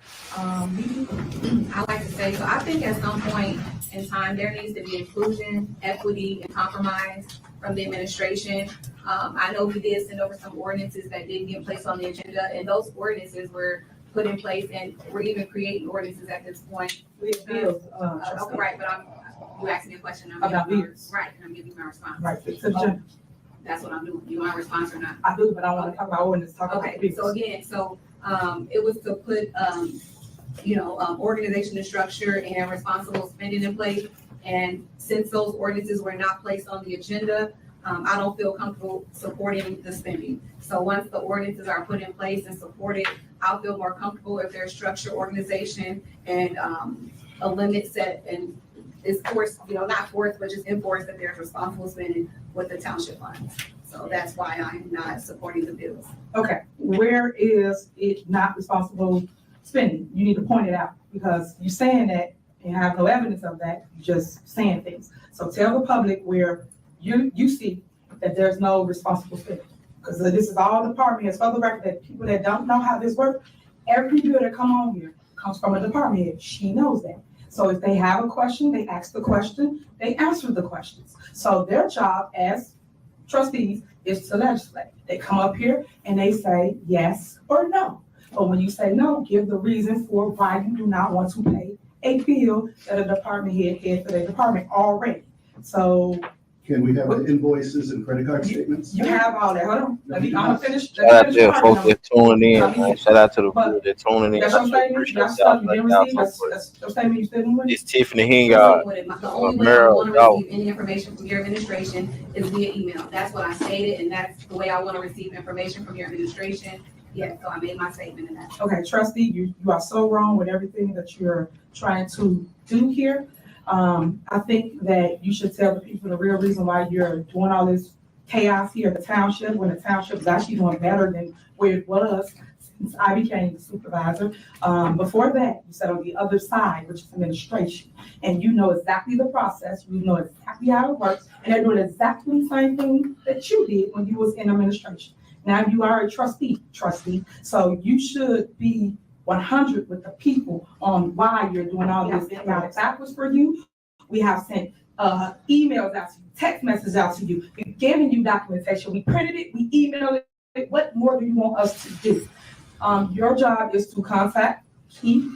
meeting. I like to say, so I think at some point in time, there needs to be inclusion, equity, and compromise from the administration. I know we did send over some ordinances that didn't get placed on the agenda, and those ordinances were put in place, and we're even creating ordinances at this point. We have bills. Okay, right, but you asked me a question. About bills. Right, and I'm giving you my response. Right, so that's what I'm doing. You want a response or not? I do, but I want to talk about ordinance. Okay, so again, it was to put, organization and structure and responsible spending in place. And since those ordinances were not placed on the agenda, I don't feel comfortable supporting the spending. So once the ordinances are put in place and supported, I'll feel more comfortable if there's structure, organization, and a limit set and is forced, not forced, but just enforced that there's responsible spending with the township funds. So that's why I'm not supporting the bills. Okay, where is it not responsible spending? You need to point it out because you're saying that and have no evidence of that, you're just saying things. So tell the public where you see that there's no responsible spending. Because this is all department heads. For the record, that people that don't know how this works, every bill that come on here comes from a department head. She knows that. So if they have a question, they ask the question, they answer the questions. So their job as trustees is to legislate. They come up here and they say yes or no. But when you say no, give the reason for why you do not want to pay a bill that a department head for their department already. So can we have the invoices and credit card statements? You have all that. Hold on. I'm gonna finish. Shout out to the folks that tuning in, man. Shout out to the people that tuning in. That's your statement. That's stuff you didn't receive. That's your statement you still didn't receive. It's Tiffany Henyard. The only way I want to receive any information from your administration is via email. That's what I stated, and that's the way I want to receive information from your administration. Yeah, so I made my statement in that. Okay, trustee, you are so wrong with everything that you're trying to do here. I think that you should tell the people the real reason why you're doing all this chaos here at the township, when the township is actually doing better than where it was since I became the supervisor. Before that, you said on the other side, which is administration, and you know exactly the process, you know exactly how it works, and they're doing exactly the same thing that you did when you was in administration. Now you are a trustee, so you should be 100 with the people on why you're doing all this chaotic backwards for you. We have sent emails out to you, text messages out to you. We've given you documentation. We printed it, we emailed it. What more do you want us to do? Your job is to contact Keith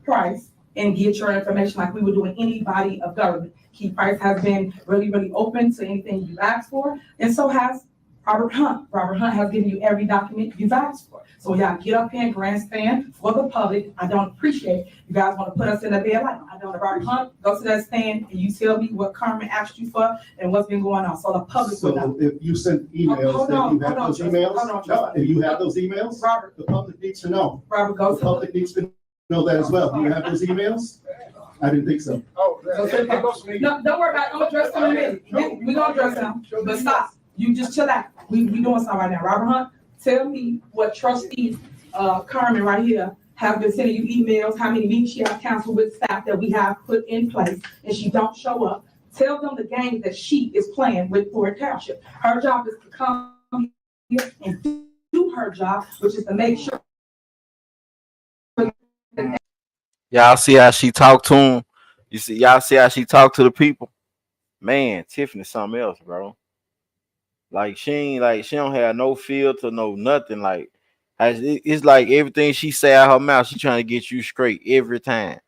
Price and get your information like we would do in any body of government. Keith Price has been really, really open to anything you've asked for, and so has Robert Hunt. Robert Hunt has given you every document you've asked for. So y'all get up here and grandstand for the public. I don't appreciate it. You guys want to put us in a bed like I don't. Robert Hunt, go to that stand and you tell me what Carmen asked you for and what's been going on. So the public will know. If you sent emails, if you have those emails, Robert, the public needs to know. Robert, go. The public needs to know that as well. Do you have those emails? I didn't think so. No, don't worry about it. I'm gonna address them in a minute. We're gonna address them, but stop. You just chill out. We doing something right now. Robert Hunt, tell me what trustee Carmen right here have been sending you emails, how many meetings she has canceled with staff that we have put in place, and she don't show up. Tell them the game that she is playing with Ford Township. Her job is to come here and do her job, which is to make sure. Y'all see how she talked to him? Y'all see how she talked to the people? Man, Tiffany something else, bro. Like she don't have no filter, no nothing. Like it's like everything she say out her mouth, she trying to get you straight every time.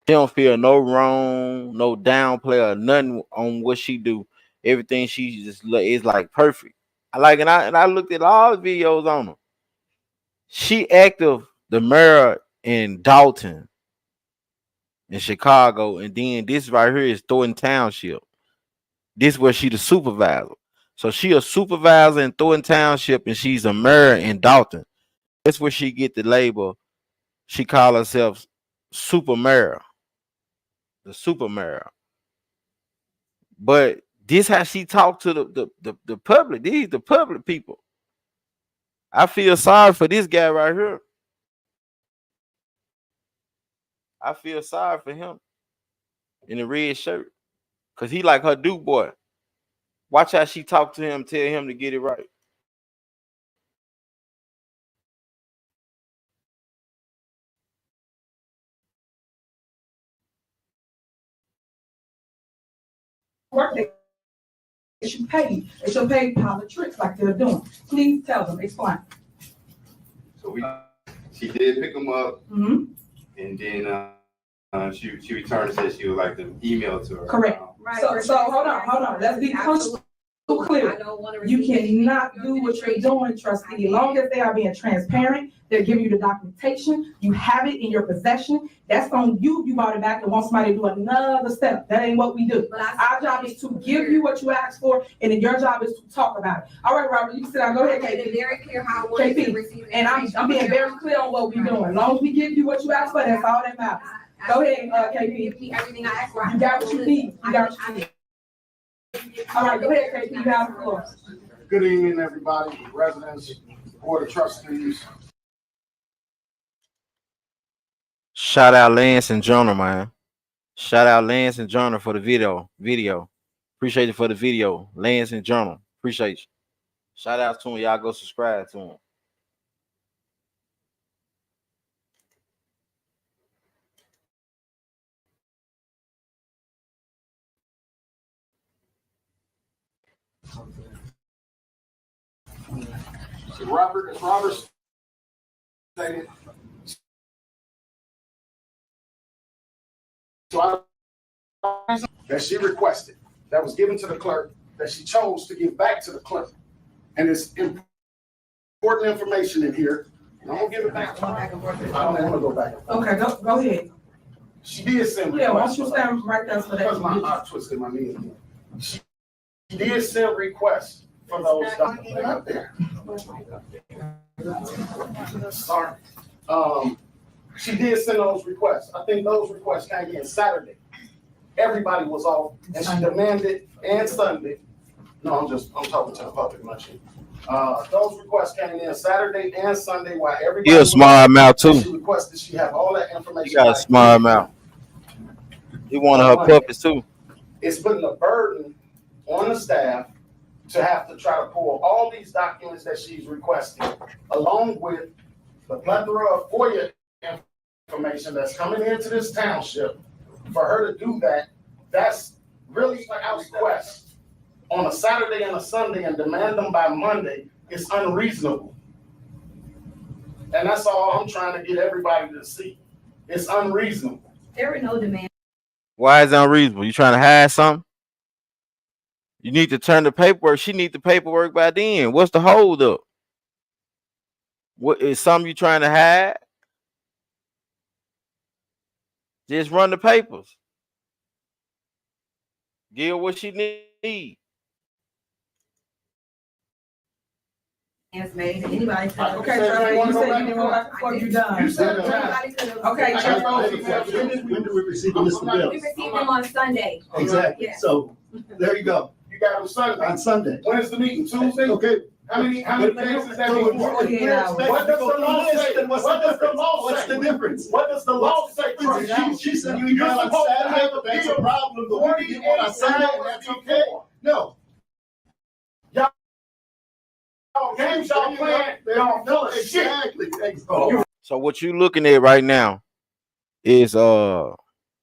She don't feel no wrong, no downplay or nothing on what she do. Everything she just is like perfect. I looked at all the videos on her. She active the mayor in Dalton, in Chicago, and then this right here is Thornton Township. This where she the supervisor. So she a supervisor in Thornton Township, and she's a mayor in Dalton. That's where she get the label. She call herself super mayor, the super mayor. But this how she talk to the public. These the public people. I feel sorry for this guy right here. I feel sorry for him in the red shirt, cause he like her Duke boy. Watch how she talk to him, tell him to get it right. Work they should pay. They should pay politics like they're doing. Please tell them, explain. So she did pick them up, Mm-hmm. and then she returned and said she would like to email to her. Correct. So hold on. Let's be crystal clear. You cannot do what you're doing, trustee. As long as they are being transparent, they're giving you the documentation, you have it in your possession. That's on you. You brought it back and want somebody to do another step. That ain't what we do. Our job is to give you what you asked for, and then your job is to talk about it. All right, Robert, you sit down. Go ahead, KP. Very clear how I want to receive it. And I'm being very clear on what we're doing. As long as we give you what you asked for, that's all that matters. Go ahead, KP. Give me everything I asked for. You got what you need. You got what you need. All right, go ahead, KP. You have the floor. Good evening, everybody, residents, board of trustees. Shout out Lance and Jonah, man. Shout out Lance and Jonah for the video. Appreciate it for the video. Lance and Jonah. Appreciate you. Shout out to them. Y'all go subscribe to them. So Robert stated, so that she requested, that was given to the clerk, that she chose to give back to the clerk. And it's important information in here. And I'm gonna give it back to her. I don't want to go back. Okay, go ahead. She did send requests. Yeah, why don't you stand right there so that because I twisted my knee again. She did send requests for those even up there. Sorry. She did send those requests. I think those requests came in Saturday. Everybody was off, and she demanded, and Sunday. No, I'm talking to the public, not you. Those requests came in Saturday and Sunday while everybody. He a smart mouth too. She requested she have all that information. He got a smart mouth. He wanted her puppets too. It's putting a burden on the staff to have to try to pull all these documents that she's requesting, along with the plethora of FOIA information that's coming into this township. For her to do that, that's really a request on a Saturday and a Sunday and demand them by Monday is unreasonable. And that's all I'm trying to get everybody to see. It's unreasonable. There are no demands. Why is it unreasonable? You trying to hide something? You need to turn the paperwork. She need the paperwork by then. What's the hold up? What is something you trying to hide? Just run the papers. Give her what she need. It's made. Anybody could have. Okay, Trevor, you said you didn't go back before you're done. You said Anybody could have. Okay, when do we receive the list of bills? We received them on Sunday. Exactly. Yeah. So there you go. You got on Sunday. On Sunday. When is the meeting? Tuesday? Okay. How many days is that before? What does the law say? What does the law What's say? the difference? What does the law say? She said you email on Saturday, that's a problem, but we get one on Sunday, and that's okay? No. Y'all games y'all playing, y'all full of shit. Exactly. So what you looking at right now is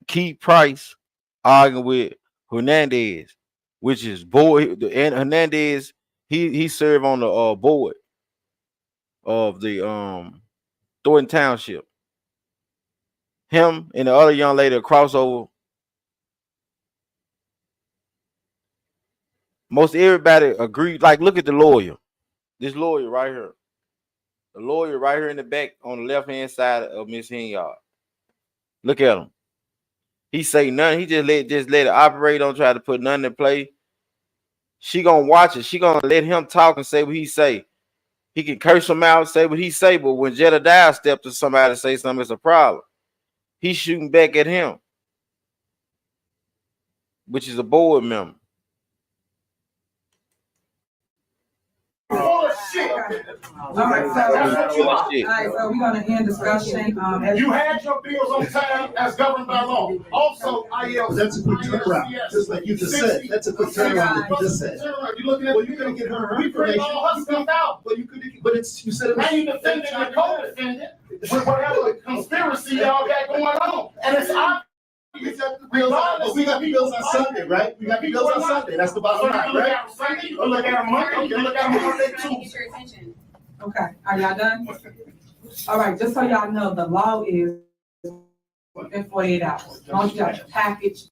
Keith Price arguing with Hernandez, which is board. And Hernandez, he served on the board of the Thornton Township. Him and the other young lady, a crossover. Most everybody agreed. Like, look at the lawyer. This lawyer right here. The lawyer right here in the back on the left-hand side of Ms. Henyard. Look at him. He say nothing. He just let it operate. Don't try to put nothing in play. She gonna watch it. She gonna let him talk and say what he say. He can curse him out, say what he say, but when Jedediah stepped to somebody to say something, it's a problem. He's shooting back at him, which is a board member. Full of shit. All right, so we're gonna end discussion. You had your bills on time as governed by law. Also, That's a quick turnaround, just like you just said. That's a quick turnaround that you just said. You looking at? Well, you're gonna get her We bring information. all her stuff out. Well, you could, but it's you said it was. Now you defending the co-defendant with whatever conspiracy y'all got going on, and it's obvious. But we got the bills on Sunday, right? We got the bills on Sunday. That's the bottom line, right? Sunday, you look at them Monday, you look at them Monday too. Okay, are y'all done? All right, just so y'all know, the law is within 48 hours. As long as you got your package.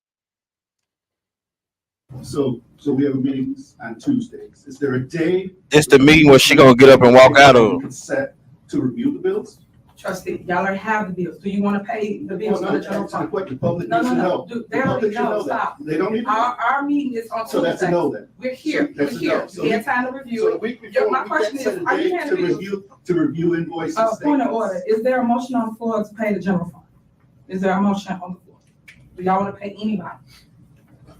So we have meetings on Tuesdays. Is there a day? It's the meeting where she gonna get up and walk out of. Set to review the bills? Trustee, y'all already have the bills. Do you want to pay the bills for the general fund? The public No, needs to no, know. no. They already know. Stop. They don't need to know. Our meeting is on Tuesday. So that's a no then. We're here. That's We're a here. no. So We had time to review So it. the week before, My we question can't is, set a are you date paying to the bills? review invoices. Point of order. Is there a motion on the floor to pay the general fund? Is there a motion on the floor? Do y'all want to pay anybody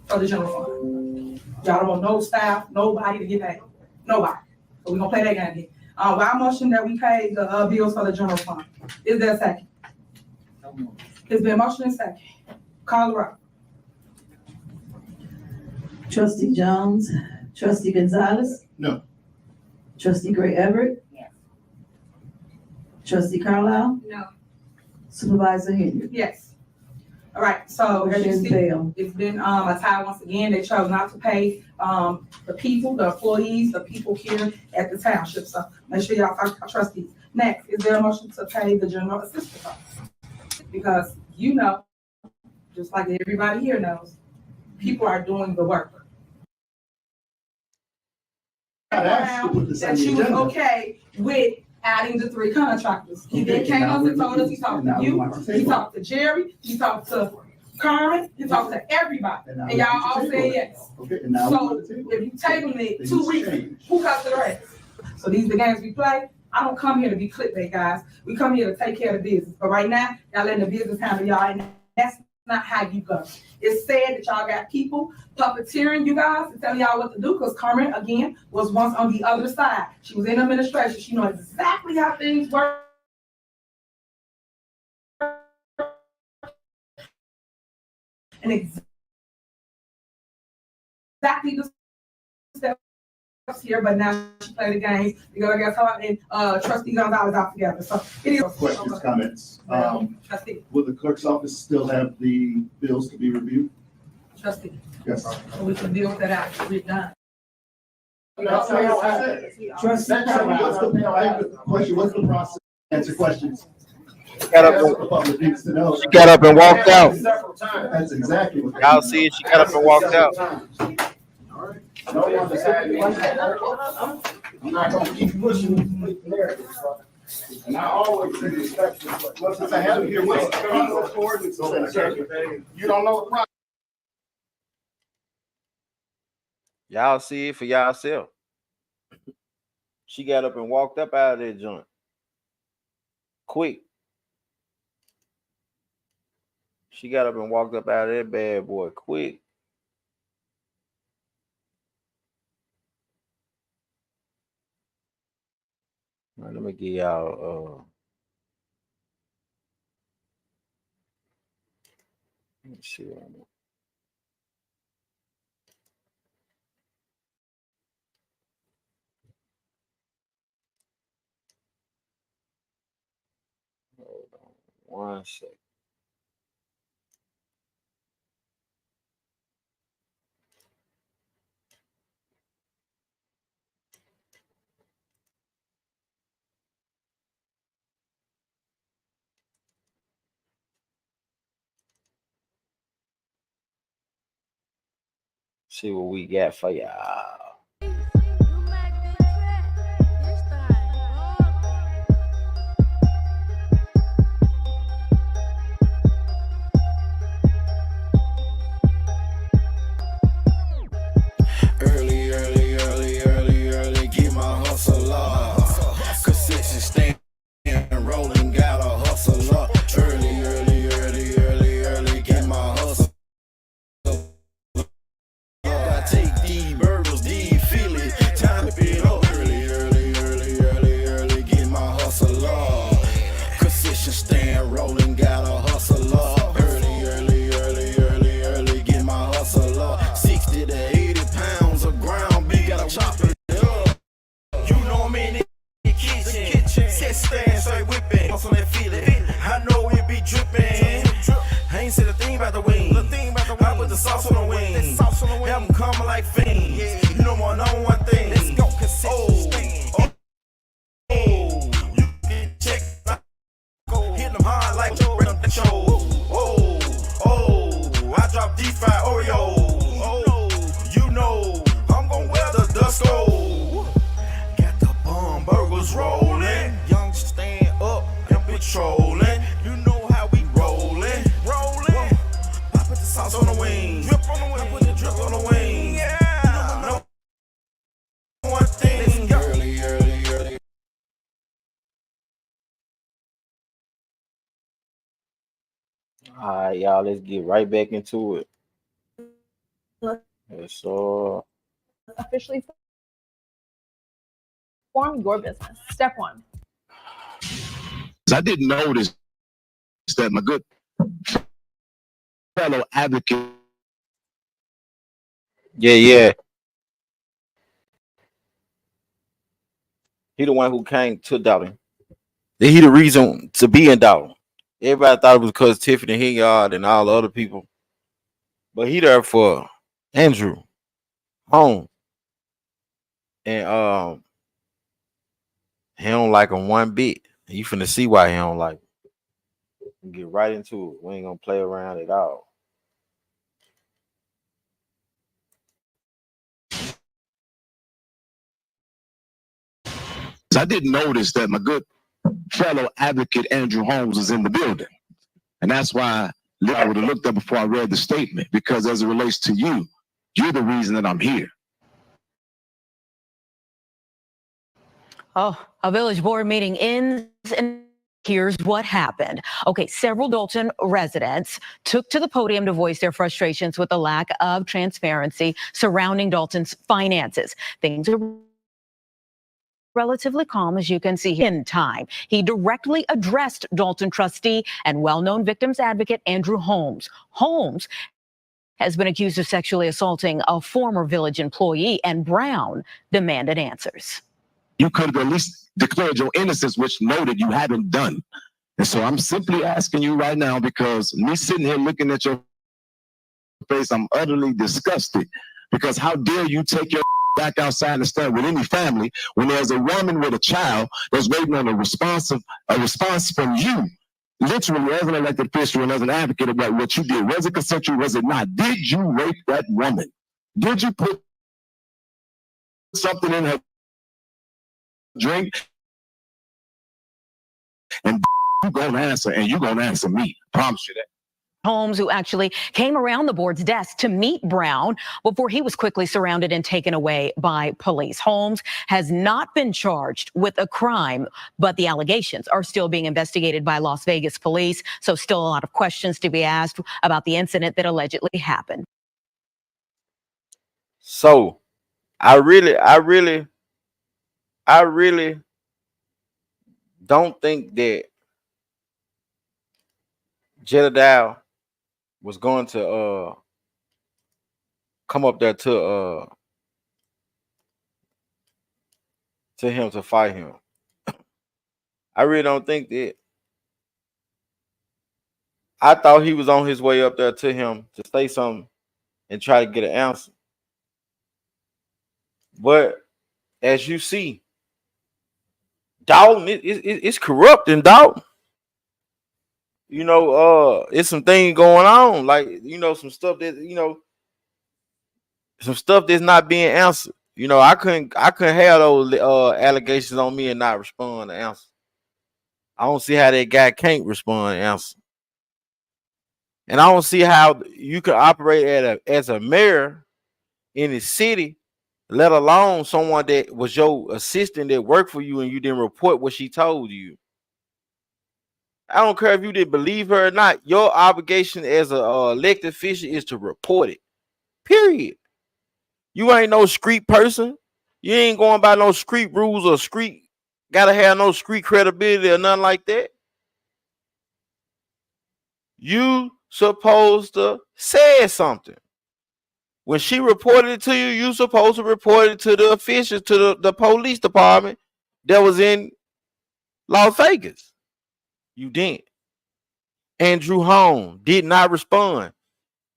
for the general fund? Y'all don't want no staff, nobody to get paid. Nobody. So we're gonna play that game again. Our motion that we pay the bills for the general fund. Is there a second? It's been motion and second. Call the roll. Trustee Jones, Trustee Gonzalez. No. Trustee Gray Everett. Yes. Trustee Carlisle. No. Supervisor Henyard. Yes. All right, so as you Motion see, failed. it's been a tie once again. They chose not to pay the people, the employees, the people here at the township. So make sure y'all talk to our trustees. Next, is there a motion to pay the general assistance office? Because you know, just like everybody here knows, people are doing the work. That you was okay with adding the 3 contractors. He then came up and told us, he talked to you, he talked to Jerry, he talked to Carmen, he talked to everybody, and y'all all said yes. Okay, and now. So if you tabling it 2 weeks, who cuts the rest? So these are the games we play. I don't come here to be clickbait, guys. We come here to take care of the business. But right now, y'all letting the business handle y'all, and that's not how you go. It's said that y'all got people puppeteering you guys and telling y'all what to do, because Carmen, again, was once on the other side. She was in administration. She knows exactly how things work. And exactly the steps here, but now she played the game because I guess her and Trustee Gonzalez out together. So it is. Questions, comments? Trustee. Will the clerk's office still have the bills to be reviewed? Trustee. Yes. So we can deal with that after we're done. That's what I said. Trustee, I have a question. What's the process? Answer questions. She got up and walked out. That's exactly what. Y'all see it? She got up and walked out. No one decided. I'm not gonna keep pushing the narrative. And I always say respect. Since I have it here, what's the process for it? You don't know the process. Y'all see it for y'allself. She got up and walked up out of that joint. Quick. She got up and walked up out of that bad boy quick. All right, let me give y'all let me see. Hold on 1 second. See what we got for y'all. Early, get my hustle up. Consistent staying rolling, gotta hustle up. Early, get my hustle. I take these burgers, do you feel it? Time to be up. Early, get my hustle up. Consistent staying rolling, gotta hustle up. Early, get my hustle up. 60 to 80 pounds of ground beef, gotta chop it up. You know I'm in the kitchen. Sit, stand, say whipping. Hustle and feel it. I know it be dripping. I ain't said a thing about the wings. I put the sauce on the wings. Have them coming like fiends. You know I know one thing. Let's go, you can check. Hit them hard like the show. I drop deep fried Oreos. You know I'm gonna wear the dust go. Got the bomb burgers rolling. Young stand up and patrolling. You know how we rolling. I put the sauce on the wings. Drip on the wings. I put the drip on the wings. Yeah. You know one thing. Early. All right, y'all, let's get right back into it. Yes, officially form your business. Step 1. I didn't notice that my good fellow advocate. Yeah. He the one who came to Dalton. He the reason to be in Dalton. Everybody thought it was because Tiffany Henyard and all the other people. But he there for Andrew Home. And he don't like him one bit. You finna see why he don't like him. Get right into it. We ain't gonna play around at all. I didn't notice that my good fellow advocate Andrew Holmes was in the building. And that's why I would have looked up before I read the statement, because as it relates to you, you're the reason that I'm here. Oh, a village board meeting ends, and here's what happened. Okay, several Dalton residents took to the podium to voice their frustrations with the lack of transparency surrounding Dalton's finances. Things are relatively calm, as you can see in time. He directly addressed Dalton trustee and well-known victims advocate Andrew Holmes. Holmes has been accused of sexually assaulting a former village employee, and Brown demanded answers. You could have at least declared your innocence, which noted you haven't done. And so I'm simply asking you right now, because me sitting here looking at your face, I'm utterly disgusted. Because how dare you take your back outside and stand with any family when there's a woman with a child that's waiting on a response from you, literally as an elected official and as an advocate about what you did. Was it consensual? Was it not? Did you rape that woman? Did you put something in her drink? And you're gonna answer, and you're gonna answer me. Promise you that. Holmes, who actually came around the board's desk to meet Brown before he was quickly surrounded and taken away by police. Holmes has not been charged with a crime, but the allegations are still being investigated by Las Vegas police. So still a lot of questions to be asked about the incident that allegedly happened. So I really don't think that Jedediah was going to come up there to him to fight him. I really don't think that. I thought he was on his way up there to him to say something and try to get an answer. But as you see, Dalton, it's corrupting, Dalton. You know, it's some things going on, like, you know, some stuff that, you know, some stuff that's not being answered. You know, I couldn't have those allegations on me and not respond to answer. I don't see how that guy can't respond and answer. And I don't see how you can operate as a mayor in the city, let alone someone that was your assistant that worked for you and you didn't report what she told you. I don't care if you didn't believe her or not. Your obligation as a elected official is to report it. Period. You ain't no street person. You ain't going by no street rules or street. Gotta have no street credibility or nothing like that. You supposed to say something. When she reported it to you, you supposed to report it to the officials, to the police department that was in Las Vegas. You didn't. Andrew Hone did not respond.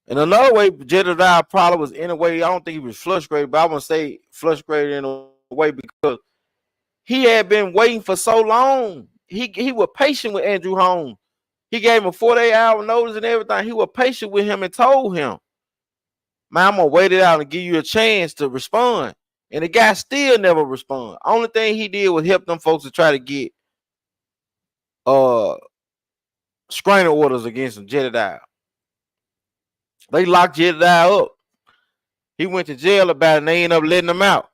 And another way Jedediah probably was in a way, I don't think he was frustrated, but I want to say frustrated in a way because he had been waiting for so long. He was patient with Andrew Hone. He gave him a 48-hour notice and everything. He was patient with him and told him, man, I'm going to wait it out and give you a chance to respond. And the guy still never responded. Only thing he did was help them folks to try to get restraining orders against him, Jedediah. They locked Jedediah up. He went to jail about it and they ended up letting him out.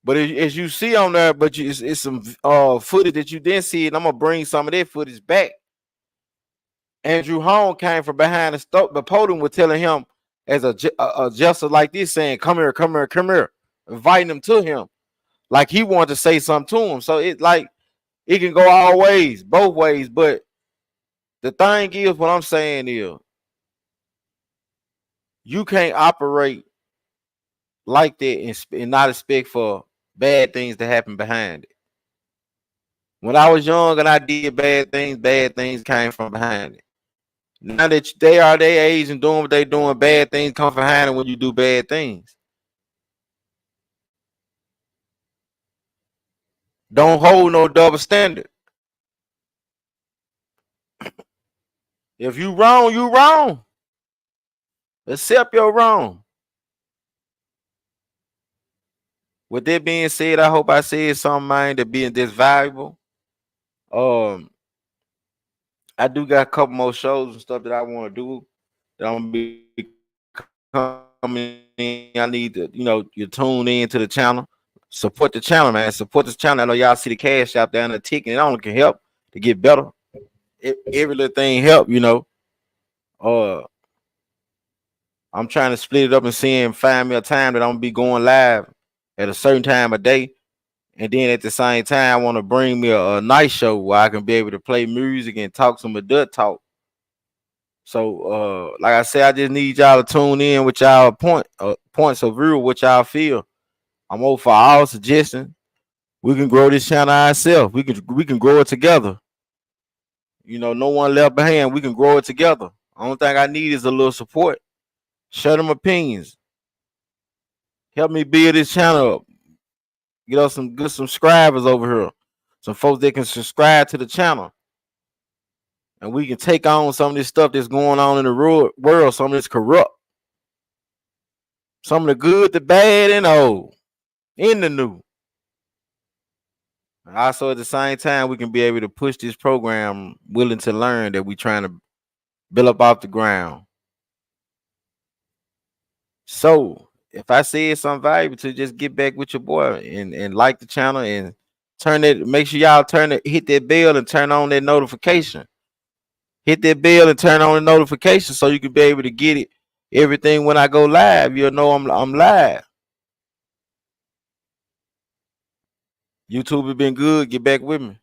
But as you see on there, but it's some footage that you didn't see, and I'm going to bring some of that footage back. Andrew Hone came from behind the podium was telling him as a gesture like this, saying, come here, come here, come here, inviting him to him. Like he wanted to say something to him. So it like it can go all ways, both ways. But the thing is, what I'm saying is, you can't operate like that and not expect for bad things to happen behind it. When I was young and I did bad things came from behind it. Now that they are their age and doing what they're doing, bad things come behind it when you do bad things. Don't hold no double standard. If you wrong, you wrong. Accept your wrong. With that being said, I hope I said something, man, that being this valuable. I do got a couple more shows and stuff that I want to do. That I'm gonna be coming in. I need to, you tune in to the channel. Support the channel, man. Support this channel. I know y'all see the cash out there and the ticket. It only can help to get better. Every little thing help, I'm trying to split it up and find me a time that I'm gonna be going live at a certain time of day. And then at the same time, I want to bring me a night show where I can be able to play music and talk some adult talk. So, like I said, I just need y'all to tune in with y'all points of view, what y'all feel. I'm over for all suggestions. We can grow this channel ourselves. We can grow it together. No one left behind. We can grow it together. Only thing I need is a little support. Share them opinions. Help me build this channel up. Get us some good subscribers over here. Some folks that can subscribe to the channel. And we can take on some of this stuff that's going on in the world. Some of this corrupt. Some of the good, the bad, and old. In the new. Also, at the same time, we can be able to push this program, willing to learn, that we're trying to build up off the ground. So, if I said something valuable, to just get back with your boy and like the channel and make sure y'all hit that bell and turn on that notification. Hit that bell and turn on the notification so you can be able to get it. Everything when I go live, you'll know I'm live. YouTube has been good. Get back with me.